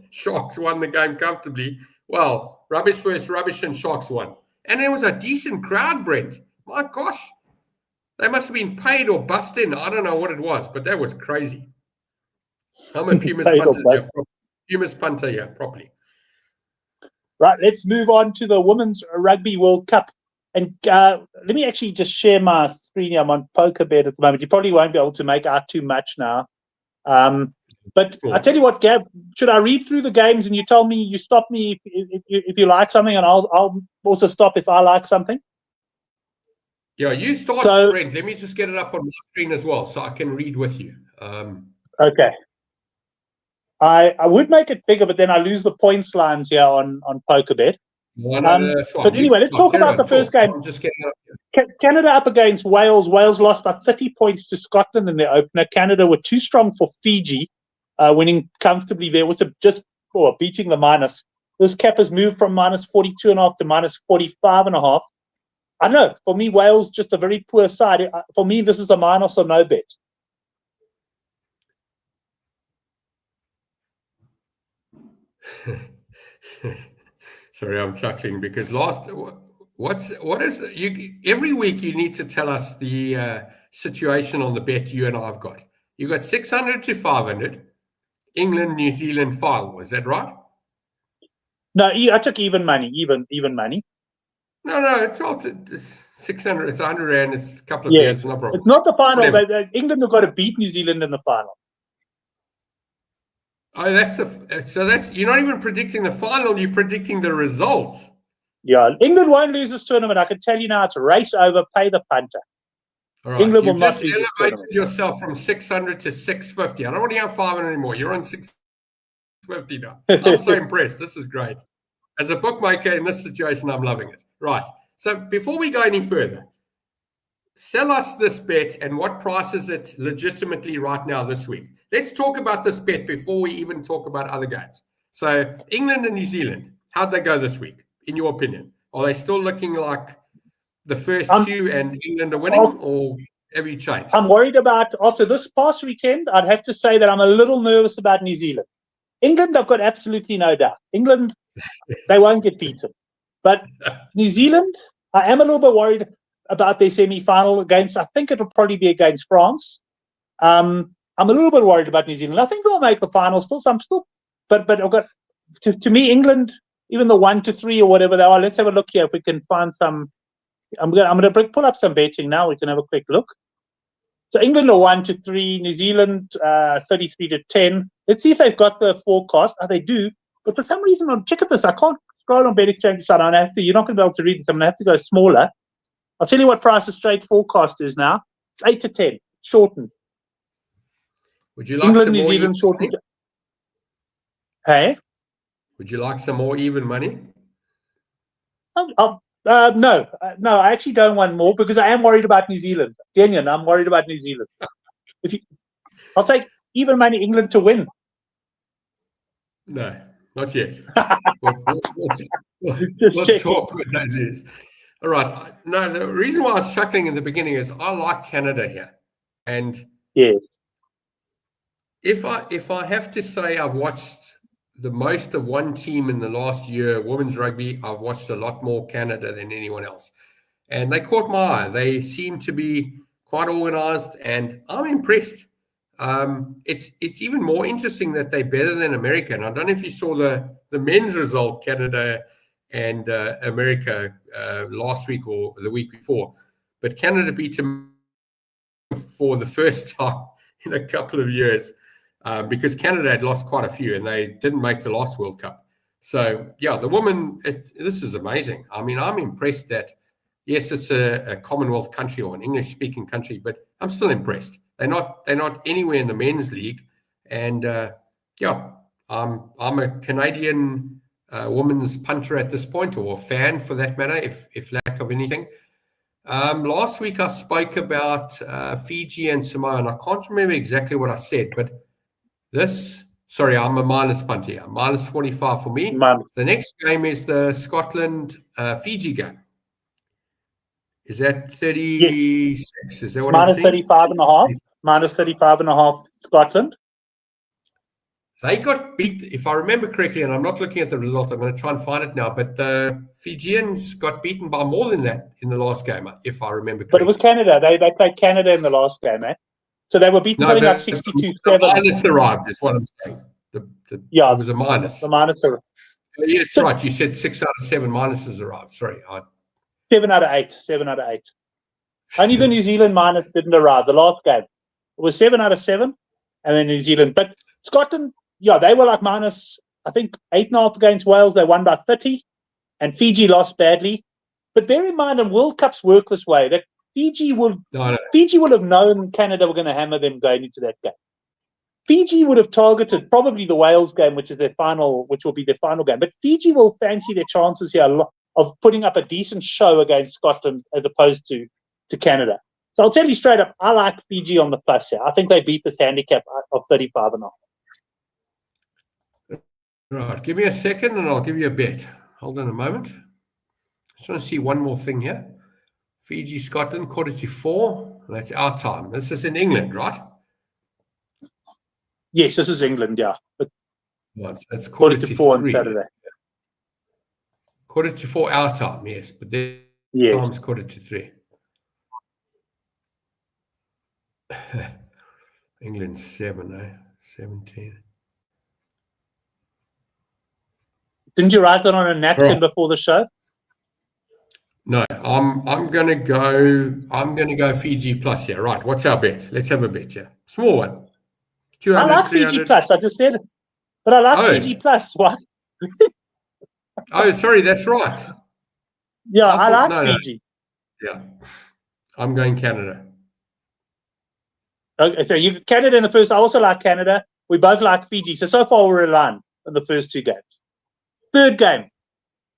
Sharks won the game comfortably. Well, rubbish versus rubbish, and Sharks won. And there was a decent crowd, Brent. My gosh. They must have been paid or bussed in. I don't know what it was, but that was crazy. I'm a Pumas punter here. Pumas punter here, properly. Right, let's move on to the Women's Rugby World Cup. And let me actually just share my screen here. I'm on PokerBet at the moment. You probably won't be able to make out too much now. But I tell you what, Gav, should I read through the games and you tell me, you stop me if you like something, and I'll also stop if I like something? Yeah, you start, Brent. Let me just get it up on my screen as well so I can read with you. Okay. I would make it bigger, but then I lose the points lines here on PokerBet. No, that's fine. But anyway, let's talk about the first game. I'm just getting up. Canada up against Wales. Wales lost by 30 points to Scotland in their opener. Canada were too strong for Fiji, winning comfortably there. Was beating the minus. This cap has moved from minus 42.5 to minus 45.5. I don't know. For me, Wales just a very poor side. For me, this is a minus or no bet. Sorry, I'm chuckling because every week you need to tell us the situation on the bet you and I have got. You got 600 to 500, England, New Zealand final. Is that right? No, I took even money. Even money. No, 12 to 600. It's 100 rand. It's a couple of years. No problem. It's not the final. England have got to beat New Zealand in the final. Oh, that's you're not even predicting the final. You're predicting the result. Yeah, England won't lose this tournament. I can tell you now. It's race over. Pay the punter. All right. England You will just not elevated yourself from 600 to 650. I don't want to have 500 anymore. You're on 650 now. I'm so impressed. This is great. As a bookmaker in this situation, I'm loving it. Right. So before we go any further, sell us this bet and what price is it legitimately right now this week? Let's talk about this bet before we even talk about other games. So England and New Zealand, how'd they go this week, in your opinion? Are they still looking like the first two and England are winning, or have you changed? I'm worried about, after this past weekend, I'd have to say that I'm a little nervous about New Zealand. England, I've got absolutely no doubt. England, they won't get beaten. But New Zealand, I am a little bit worried about their semi-final against, I think it'll probably be against France. I'm a little bit worried about New Zealand. I think they'll make the final still. But I've got, to me, England, even the 1 to 3 or whatever they are, let's have a look here if we can find some. I'm going to pull up some betting now. We can have a quick look. So England are 1 to 3, New Zealand 33 to 10. Let's see if they've got the forecast. Oh, they do. But for some reason, check at this. I can't scroll on Bet Exchange side. I have to. You're not going to be able to read this. I'm going to have to go smaller. I'll tell you what price the straight forecast is now. It's 8 to 10, shortened. Would you like England, some New more Zealand shortened? Hey? Would you like some more even money? No, I actually don't want more because I am worried about New Zealand. Genuine, I'm worried about New Zealand. I'll take even money England to win. No, not yet. Let's talk what that is. All right. No, the reason why I was chuckling in the beginning is I like Canada here. And yeah, if I have to say I've watched the most of one team in the last year, women's rugby, I've watched a lot more Canada than anyone else. And they caught my eye. They seem to be quite organized, and I'm impressed. It's even more interesting that they're better than America. And I don't know if you saw the men's result, Canada and America last week or the week before. But Canada beat them for the first time in a couple of years. Because Canada had lost quite a few and they didn't make the last World Cup. So, yeah, the women, this is amazing. I mean, I'm impressed that, yes, it's a Commonwealth country or an English-speaking country, but I'm still impressed. They're not anywhere in the men's league. And, yeah, I'm a Canadian women's punter at this point, or a fan for that matter, if lack of anything. Last week I spoke about Fiji and Samoa, and I can't remember exactly what I said, but I'm a minus punter here. Minus 45 for me. The next game is the Scotland-Fiji game. Is that 36? Yes. Is that what I'm saying? Minus 35.5 Scotland. They got beat, if I remember correctly, and I'm not looking at the result. I'm going to try and find it now. But the Fijians got beaten by more than that in the last game, if I remember correctly. But it was Canada. They played Canada in the last game, eh? So they were beaten something like 62-7. The minus arrived, is what I'm saying. It was a minus. The minus arrived. Yeah, that's right. You said 6 out of 7 minuses arrived. Sorry. 7 out of 8. 7 out of 8. Only the New Zealand minus didn't arrive. The last game. It was 7 out of 7, and then New Zealand. But Scotland, yeah, they were like minus, I think, 8.5 against Wales. They won by 30, and Fiji lost badly. But bear in mind, and World Cups work this way, that Fiji will have known Canada were going to hammer them going into that game. Fiji would have targeted probably the Wales game, which will be their final game. But Fiji will fancy their chances here of putting up a decent show against Scotland as opposed to Canada. So I'll tell you straight up, I like Fiji on the plus here. I think they beat this handicap of 35.5. Right, give me a second and I'll give you a bet. Hold on a moment. Just want to see one more thing here. Fiji, Scotland, 4:45. That's our time. This is in England, right? Yes, this is England, yeah. But That's 4:45 on 3. Saturday. 4:45 our time, yes. But their time's 3:45. England 17. Didn't you write that on a napkin before the show? No, I'm gonna go Fiji plus here. Right, what's our bet? Let's have a bet here. Small one. 200, I like 300. Fiji plus. I just said it, but I like Fiji plus. What? Oh, sorry, that's right. Yeah, I like Fiji. No. Yeah, I'm going Canada. Okay, so you Canada in the first. I also like Canada. We both like Fiji. So far we're aligned in the first two games. Third game.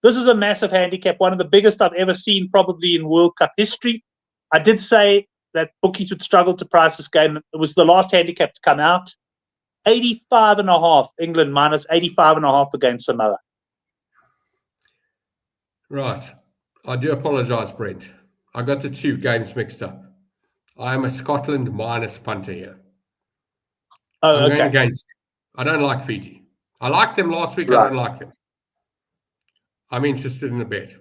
This is a massive handicap, one of the biggest I've ever seen probably in World Cup history. I did say that bookies would struggle to price this game. It was the last handicap to come out. 85.5, England minus 85.5 against Samoa. Right. I do apologise, Brent. I got the two games mixed up. I am a Scotland minus punter here. Oh, I'm okay. going against. I don't like Fiji. I liked them last week. Right. I don't like them. I'm interested in a bet.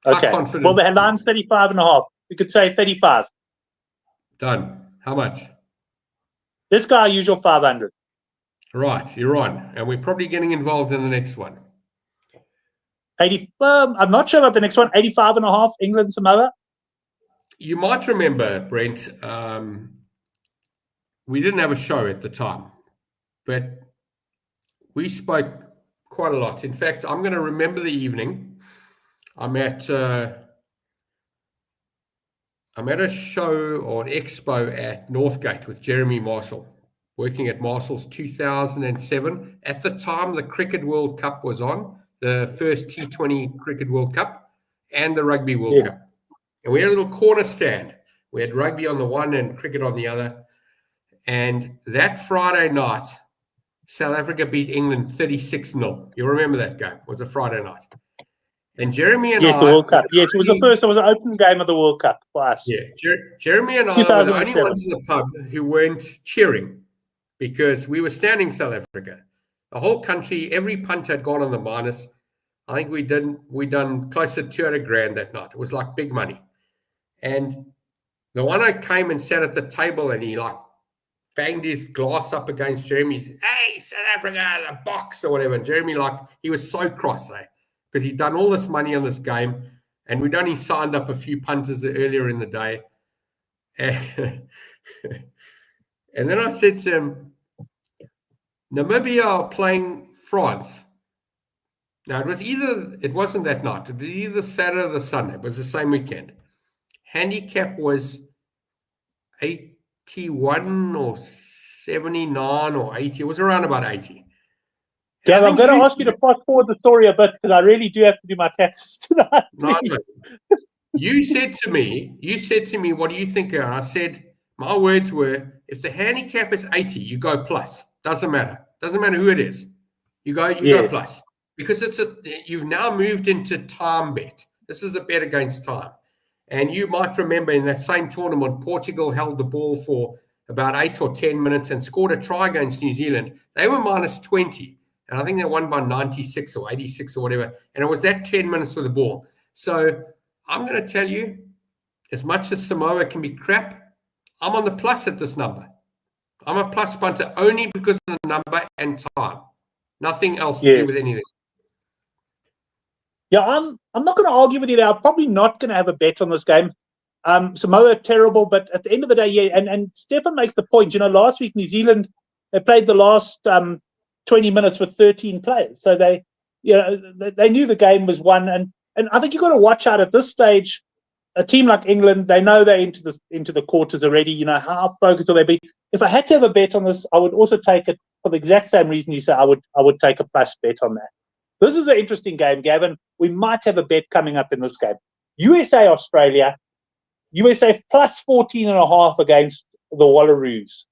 Okay. Well, the headline's 35.5. We could say 35. Done. How much? This guy, usual 500. Right. You're on. And we're probably getting involved in the next one. 80. I'm not sure about the next one. 85.5, England, Samoa. You might remember, Brent, we didn't have a show at the time, but we spoke quite a lot. In fact, I'm going to remember the evening. I'm at a show or an expo at Northgate with Jeremy Marshall, working at Marshall's 2007. At the time, the Cricket World Cup was on, the first T20 Cricket World Cup and the Rugby World Cup. And we had a little corner stand. We had rugby on the one and cricket on the other. And that Friday night, South Africa beat England 36-0. You remember that game? It was a Friday night. And Jeremy and the World Cup. Yes, it was the first. It was an open game of the World Cup for us. Yeah, Jeremy and I were the only ones in the pub who weren't cheering because we were standing South Africa. The whole country, every punt had gone on the minus. I think we done close to 200 grand that night. It was like big money. And the one I came and sat at the table and he like banged his glass up against Jeremy's, hey, South Africa, the box or whatever. And Jeremy, he was so cross, because he'd done all this money on this game and we'd only signed up a few punters earlier in the day. And then I said to him, Namibia are playing France. Now, it wasn't that night. It was either Saturday or the Sunday. It was the same weekend. Handicap was 81 or 79 or 80. It was around about 80. Yeah, I'm going to ask you to fast forward the story a bit because I really do have to do my taxes tonight. No. You said to me, what do you think? And I said, my words were, if the handicap is 80, you go plus. Doesn't matter. Doesn't matter who it is. You go plus. Because you've now moved into time bet. This is a bet against time. And you might remember in that same tournament, Portugal held the ball for about 8 or 10 minutes and scored a try against New Zealand. They were minus 20. And I think they won by 96 or 86 or whatever. And it was that 10 minutes with the ball. So I'm going to tell you, as much as Samoa can be crap, I'm on the plus at this number. I'm a plus punter only because of the number and time. Nothing else to do with anything. Yeah, I'm not going to argue with you there. I'm probably not going to have a bet on this game. Samoa terrible, but at the end of the day, and Stefan makes the point. Last week New Zealand, they played the last 20 minutes with 13 players, so they knew the game was won. And I think you've got to watch out at this stage. A team like England, they know they're into the quarters already. How focused will they be? if I had to have a bet on this, I would also take it for the exact same reason you say. I would take a plus bet on that. This is an interesting game, Gavin. We might have a bet coming up in this game. USA Australia. USA plus 14.5 against the Wallaroos.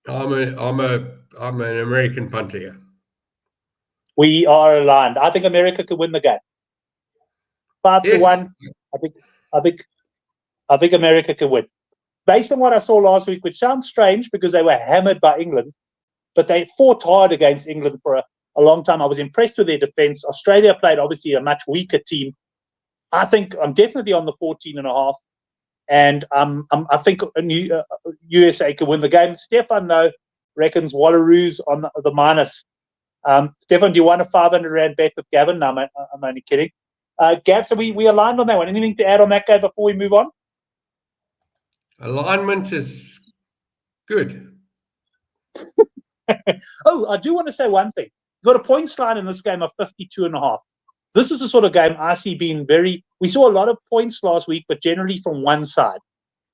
I'm an American punter here. We are aligned. I think America could win the game. 5-1. I think America can win. Based on what I saw last week, which sounds strange because they were hammered by England, but they fought hard against England for a long time. I was impressed with their defense. Australia played obviously a much weaker team. I think I'm definitely on the 14.5, and I think USA can win the game. Stefan though reckons Wallaroos on the minus. Stefan, do you want a 500 Rand bet with Gavin? No, I'm only kidding. Gav, so we aligned on that one. Anything to add on that game before we move on? Alignment is good. Oh, I do want to say one thing. Got a points line in this game of 52.5. This is the sort of game I see being we saw a lot of points last week, but generally from one side.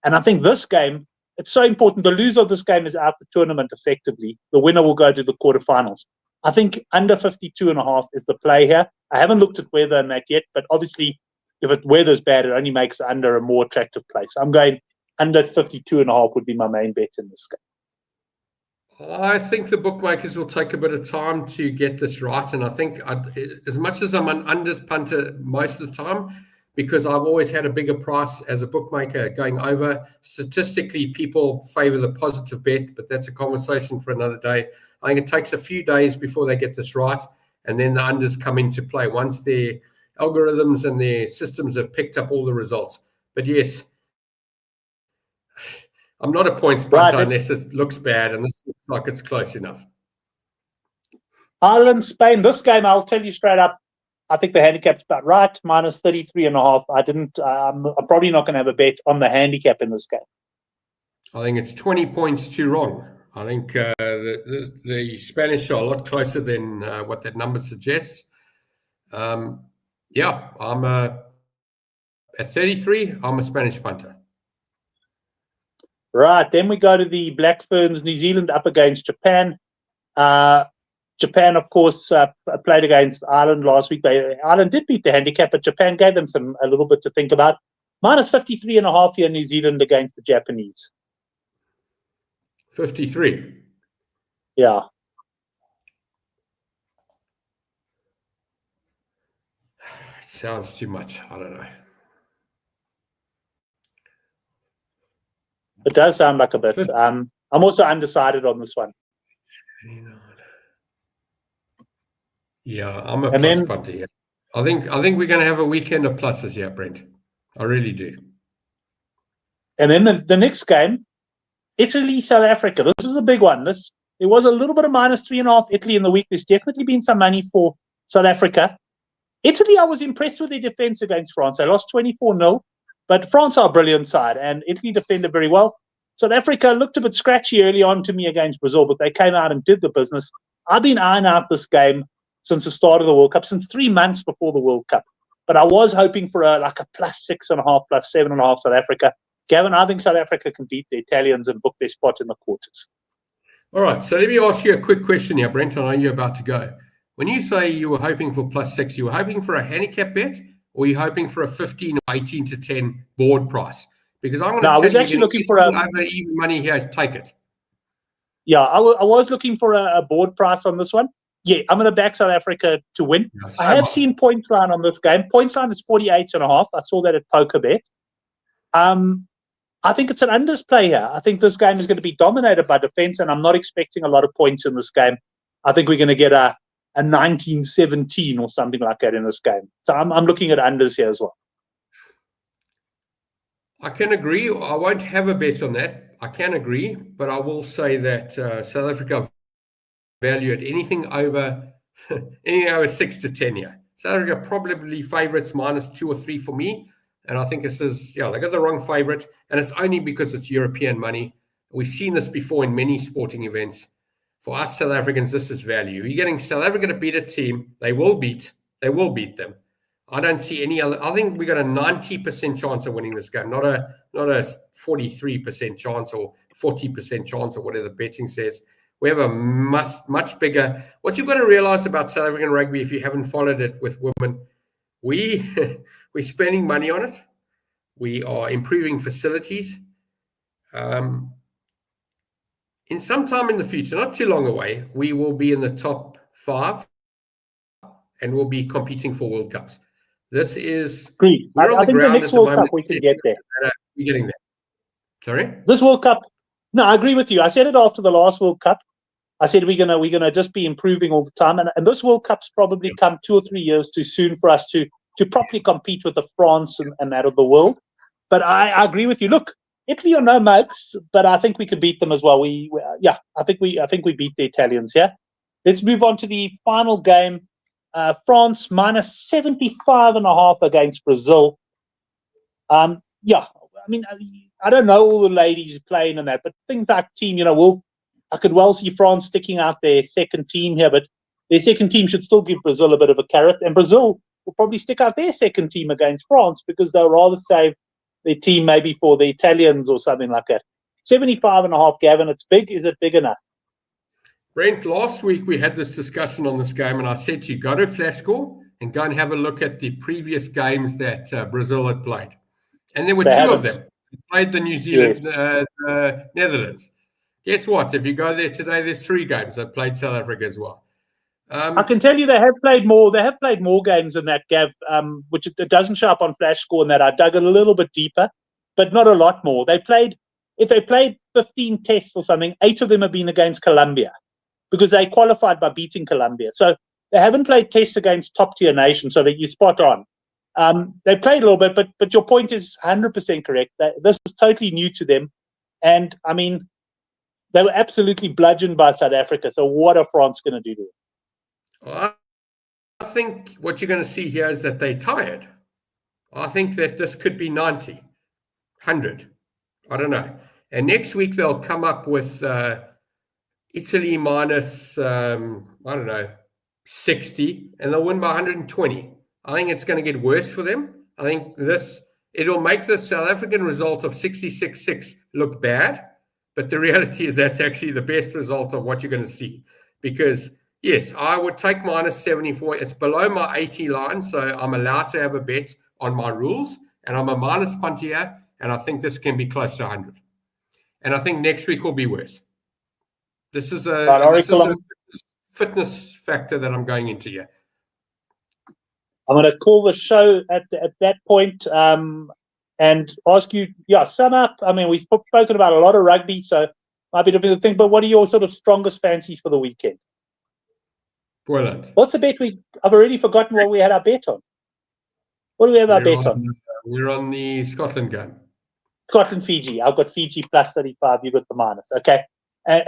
And I think this game, it's so important. The loser of this game is out the tournament effectively. The winner will go to the quarterfinals. I think under 52.5 is the play here. I haven't looked at weather and that yet, but obviously if weather's bad, it only makes under a more attractive play. So I'm going under 52.5 would be my main bet in this game. I think the bookmakers will take a bit of time to get this right. And I think as much as I'm an unders punter most of the time, because I've always had a bigger price as a bookmaker going over, statistically, people favor the positive bet, but that's a conversation for another day. I think it takes a few days before they get this right, and then the unders come into play once their algorithms and their systems have picked up all the results. But yes, I'm not a points punter unless it looks bad, and this looks like it's close enough. Ireland, Spain. This game, I'll tell you straight up, I think the handicap's about right, minus 33.5. I'm probably not going to have a bet on the handicap in this game. I think it's 20 points too wrong. I think the Spanish are a lot closer than what that number suggests. Yeah, I'm at 33. I'm a Spanish punter. Right, then we go to the Black Ferns, New Zealand up against Japan. Japan, of course, played against Ireland last week. Ireland did beat the handicap, but Japan gave them a little bit to think about. Minus 53.5 here, New Zealand against the Japanese. 53. Yeah. It sounds too much. I don't know. It does sound like a bit. I'm also undecided on this one. Yeah, I'm a plus punter here. I think we're going to have a weekend of pluses here, Brent. I really do. And then the next game, Italy, South Africa. This is a big one. There was a little bit of minus 3.5 Italy in the week. There's definitely been some money for South Africa. Italy, I was impressed with their defense against France. They lost 24-0, but France are a brilliant side, and Italy defended very well. South Africa looked a bit scratchy early on to me against Brazil, but they came out and did the business. I've been eyeing out this game since the start of the World Cup, since 3 months before the World Cup. But I was hoping for a plus 6.5, plus 7.5 South Africa. Gavin, I think South Africa can beat the Italians and book their spot in the quarters. All right, so let me ask you a quick question here, Brent. I know you're about to go. When you say you were hoping for plus 6, you were hoping for a handicap bet, or are you hoping for a 15 or 18 to 10 board price? Because I'm going to tell you, actually looking for over even money here. Take it. Yeah, I was looking for a board price on this one. Yeah, I'm going to back South Africa to win. No, I have seen points line on this game. Points line is 48.5. I saw that at PokerBet. I think it's an unders play here. I think this game is going to be dominated by defense, and I'm not expecting a lot of points in this game. I think we're going to get a 19-17 or something like that in this game. So I'm looking at unders here as well. I can agree. I won't have a bet on that. I can agree, but I will say that South Africa value at anything over 6 to 10 here. South Africa probably favourites minus 2 or 3 for me. And I think this is, they got the wrong favourite. And it's only because it's European money. We've seen this before in many sporting events. For us South Africans, this is value. You're getting South Africa to beat a team. They will beat them I don't see any other. I think we got a 90% chance of winning this game, not a 43% chance or 40% chance or whatever the betting says. We have a much bigger. What you've got to realize about South African rugby, if you haven't followed it with women, we're spending money on it. We are improving facilities. In some time in the future, not too long away, we will be in the top 5 and we'll be competing for World Cups. This is Agreed. we're on I the think ground the next at the World moment. Cup we can get there. We're getting there. Sorry? This World Cup, no, I agree with you. I said it after the last World Cup. I said we're gonna just be improving all the time, and this World Cup's probably come 2 or 3 years too soon for us to properly compete with the France and that of the world. But I agree with you. Look, Italy are no mugs, but I think we could beat them as well. I think we beat the Italians. Yeah. Let's move on to the final game. France minus 75.5 against Brazil. I mean, I don't know all the ladies playing and that, but things like team, I could well see France sticking out their second team here, but their second team should still give Brazil a bit of a carrot, and Brazil will probably stick out their second team against France because they'll rather save their team maybe for the Italians or something like that. 75.5, Gavin, it's big. Is it big enough? Brent, last week we had this discussion on this game, and I said to you, go to FlashScore and go and have a look at the previous games that Brazil had played. And there were two of them. They played the New Zealand, Netherlands. Guess what? If you go there today, there's 3 games. They played South Africa as well. I can tell you they have played more. They have played more games than that, Gav, which it doesn't show up on FlashScore. And that I dug it a little bit deeper, but not a lot more. If they played 15 tests or something, 8 of them have been against Colombia because they qualified by beating Colombia. So they haven't played tests against top-tier nations. So that you're spot on. They played a little bit, but your point is 100% correct. This is totally new to them, and I mean, they were absolutely bludgeoned by South Africa. So what are France going to do to them? I think what you're going to see here is that they're tired. I think that this could be 90, 100. I don't know. And next week they'll come up with Italy minus, 60, and they'll win by 120. I think it's going to get worse for them. I think it'll make the South African result of 66-6 look bad, but the reality is that's actually the best result of what you're going to see. Because, yes, I would take minus 74. It's below my 80 line, so I'm allowed to have a bet on my rules, and I'm a minus punter, and I think this can be close to 100. And I think next week will be worse. This is a fitness factor that I'm going into here. I'm going to call the show at that point and ask you, sum up. I mean, we've spoken about a lot of rugby, so might be difficult to think, but what are your sort of strongest fancies for the weekend? Brilliant. What's the bet I've already forgotten what we had our bet on. What do we have our bet on? We're on the Scotland game. Scotland-Fiji. I've got Fiji plus 35. You've got the minus. Okay.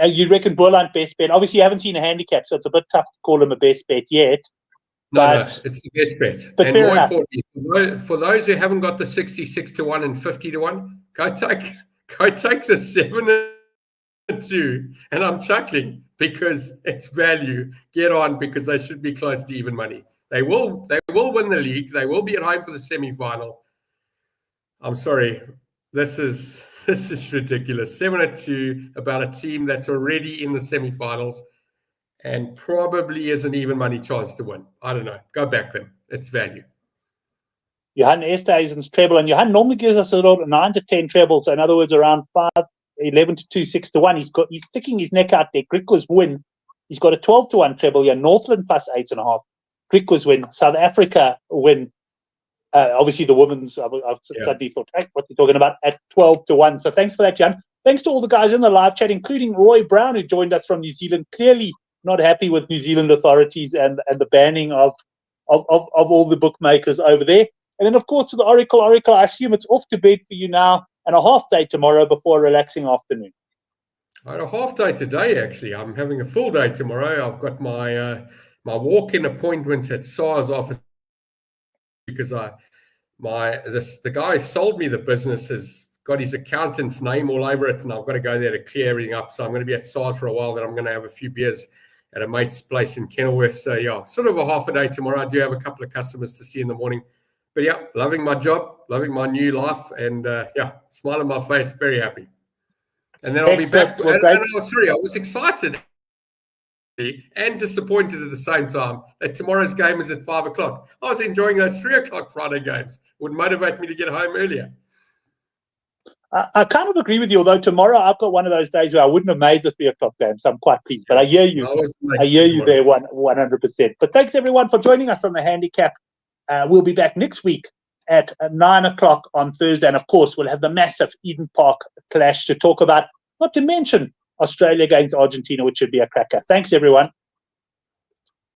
You reckon Boerland best bet? Obviously, you haven't seen a handicap, so it's a bit tough to call him a best bet yet. No, it's the best bet. But and more importantly, for those who haven't got the 66-1 and 50-1, go take the 7-2. And I'm chuckling because it's value. Get on, because they should be close to even money. They will win the league. They will be at home for the semi-final. I'm sorry. This is ridiculous. 7-2 about a team that's already in the semi-finals and probably is an even money chance to win. I don't know. Go back them. It's value. Johan Esterhuizen's treble, and Johan normally gives us about 9 to 10 trebles. So in other words, around 11 to 2, 6 to 1. He's sticking his neck out there. Griquas win. He's got a 12 to 1 treble here. Northland plus 8.5. Griquas win. South Africa win. Obviously, the women's, I've suddenly thought, hey, what's he talking about, at 12 to 1. So thanks for that, Jan. Thanks to all the guys in the live chat, including Roy Brown, who joined us from New Zealand. Clearly not happy with New Zealand authorities and the banning of all the bookmakers over there. And then, of course, to the Oracle. Oracle, I assume it's off to bed for you now and a half day tomorrow before a relaxing afternoon. I had a half day today, actually. I'm having a full day tomorrow. I've got my walk-in appointment at SARS office because the guy who sold me the business has got his accountant's name all over it, and I've got to go there to clear everything up. So I'm going to be at SARS for a while. Then I'm going to have a few beers at a mate's place in Kenilworth. So, yeah, sort of a half a day tomorrow. I do have a couple of customers to see in the morning. But, yeah, loving my job, loving my new life, and, smile on my face, very happy. And then I'll be back. Well, I was excited and disappointed at the same time that tomorrow's game is at 5 o'clock. I was enjoying those 3 o'clock Friday games. It would motivate me to get home earlier. I kind of agree with you, although tomorrow I've got one of those days where I wouldn't have made the 3 o'clock game, so I'm quite pleased. But I hear you. I hear you there 100%. But thanks, everyone, for joining us on the handicap. We'll be back next week at 9 o'clock on Thursday. And, of course, we'll have the massive Eden Park clash to talk about, not to mention Australia against Argentina, which should be a cracker. Thanks, everyone.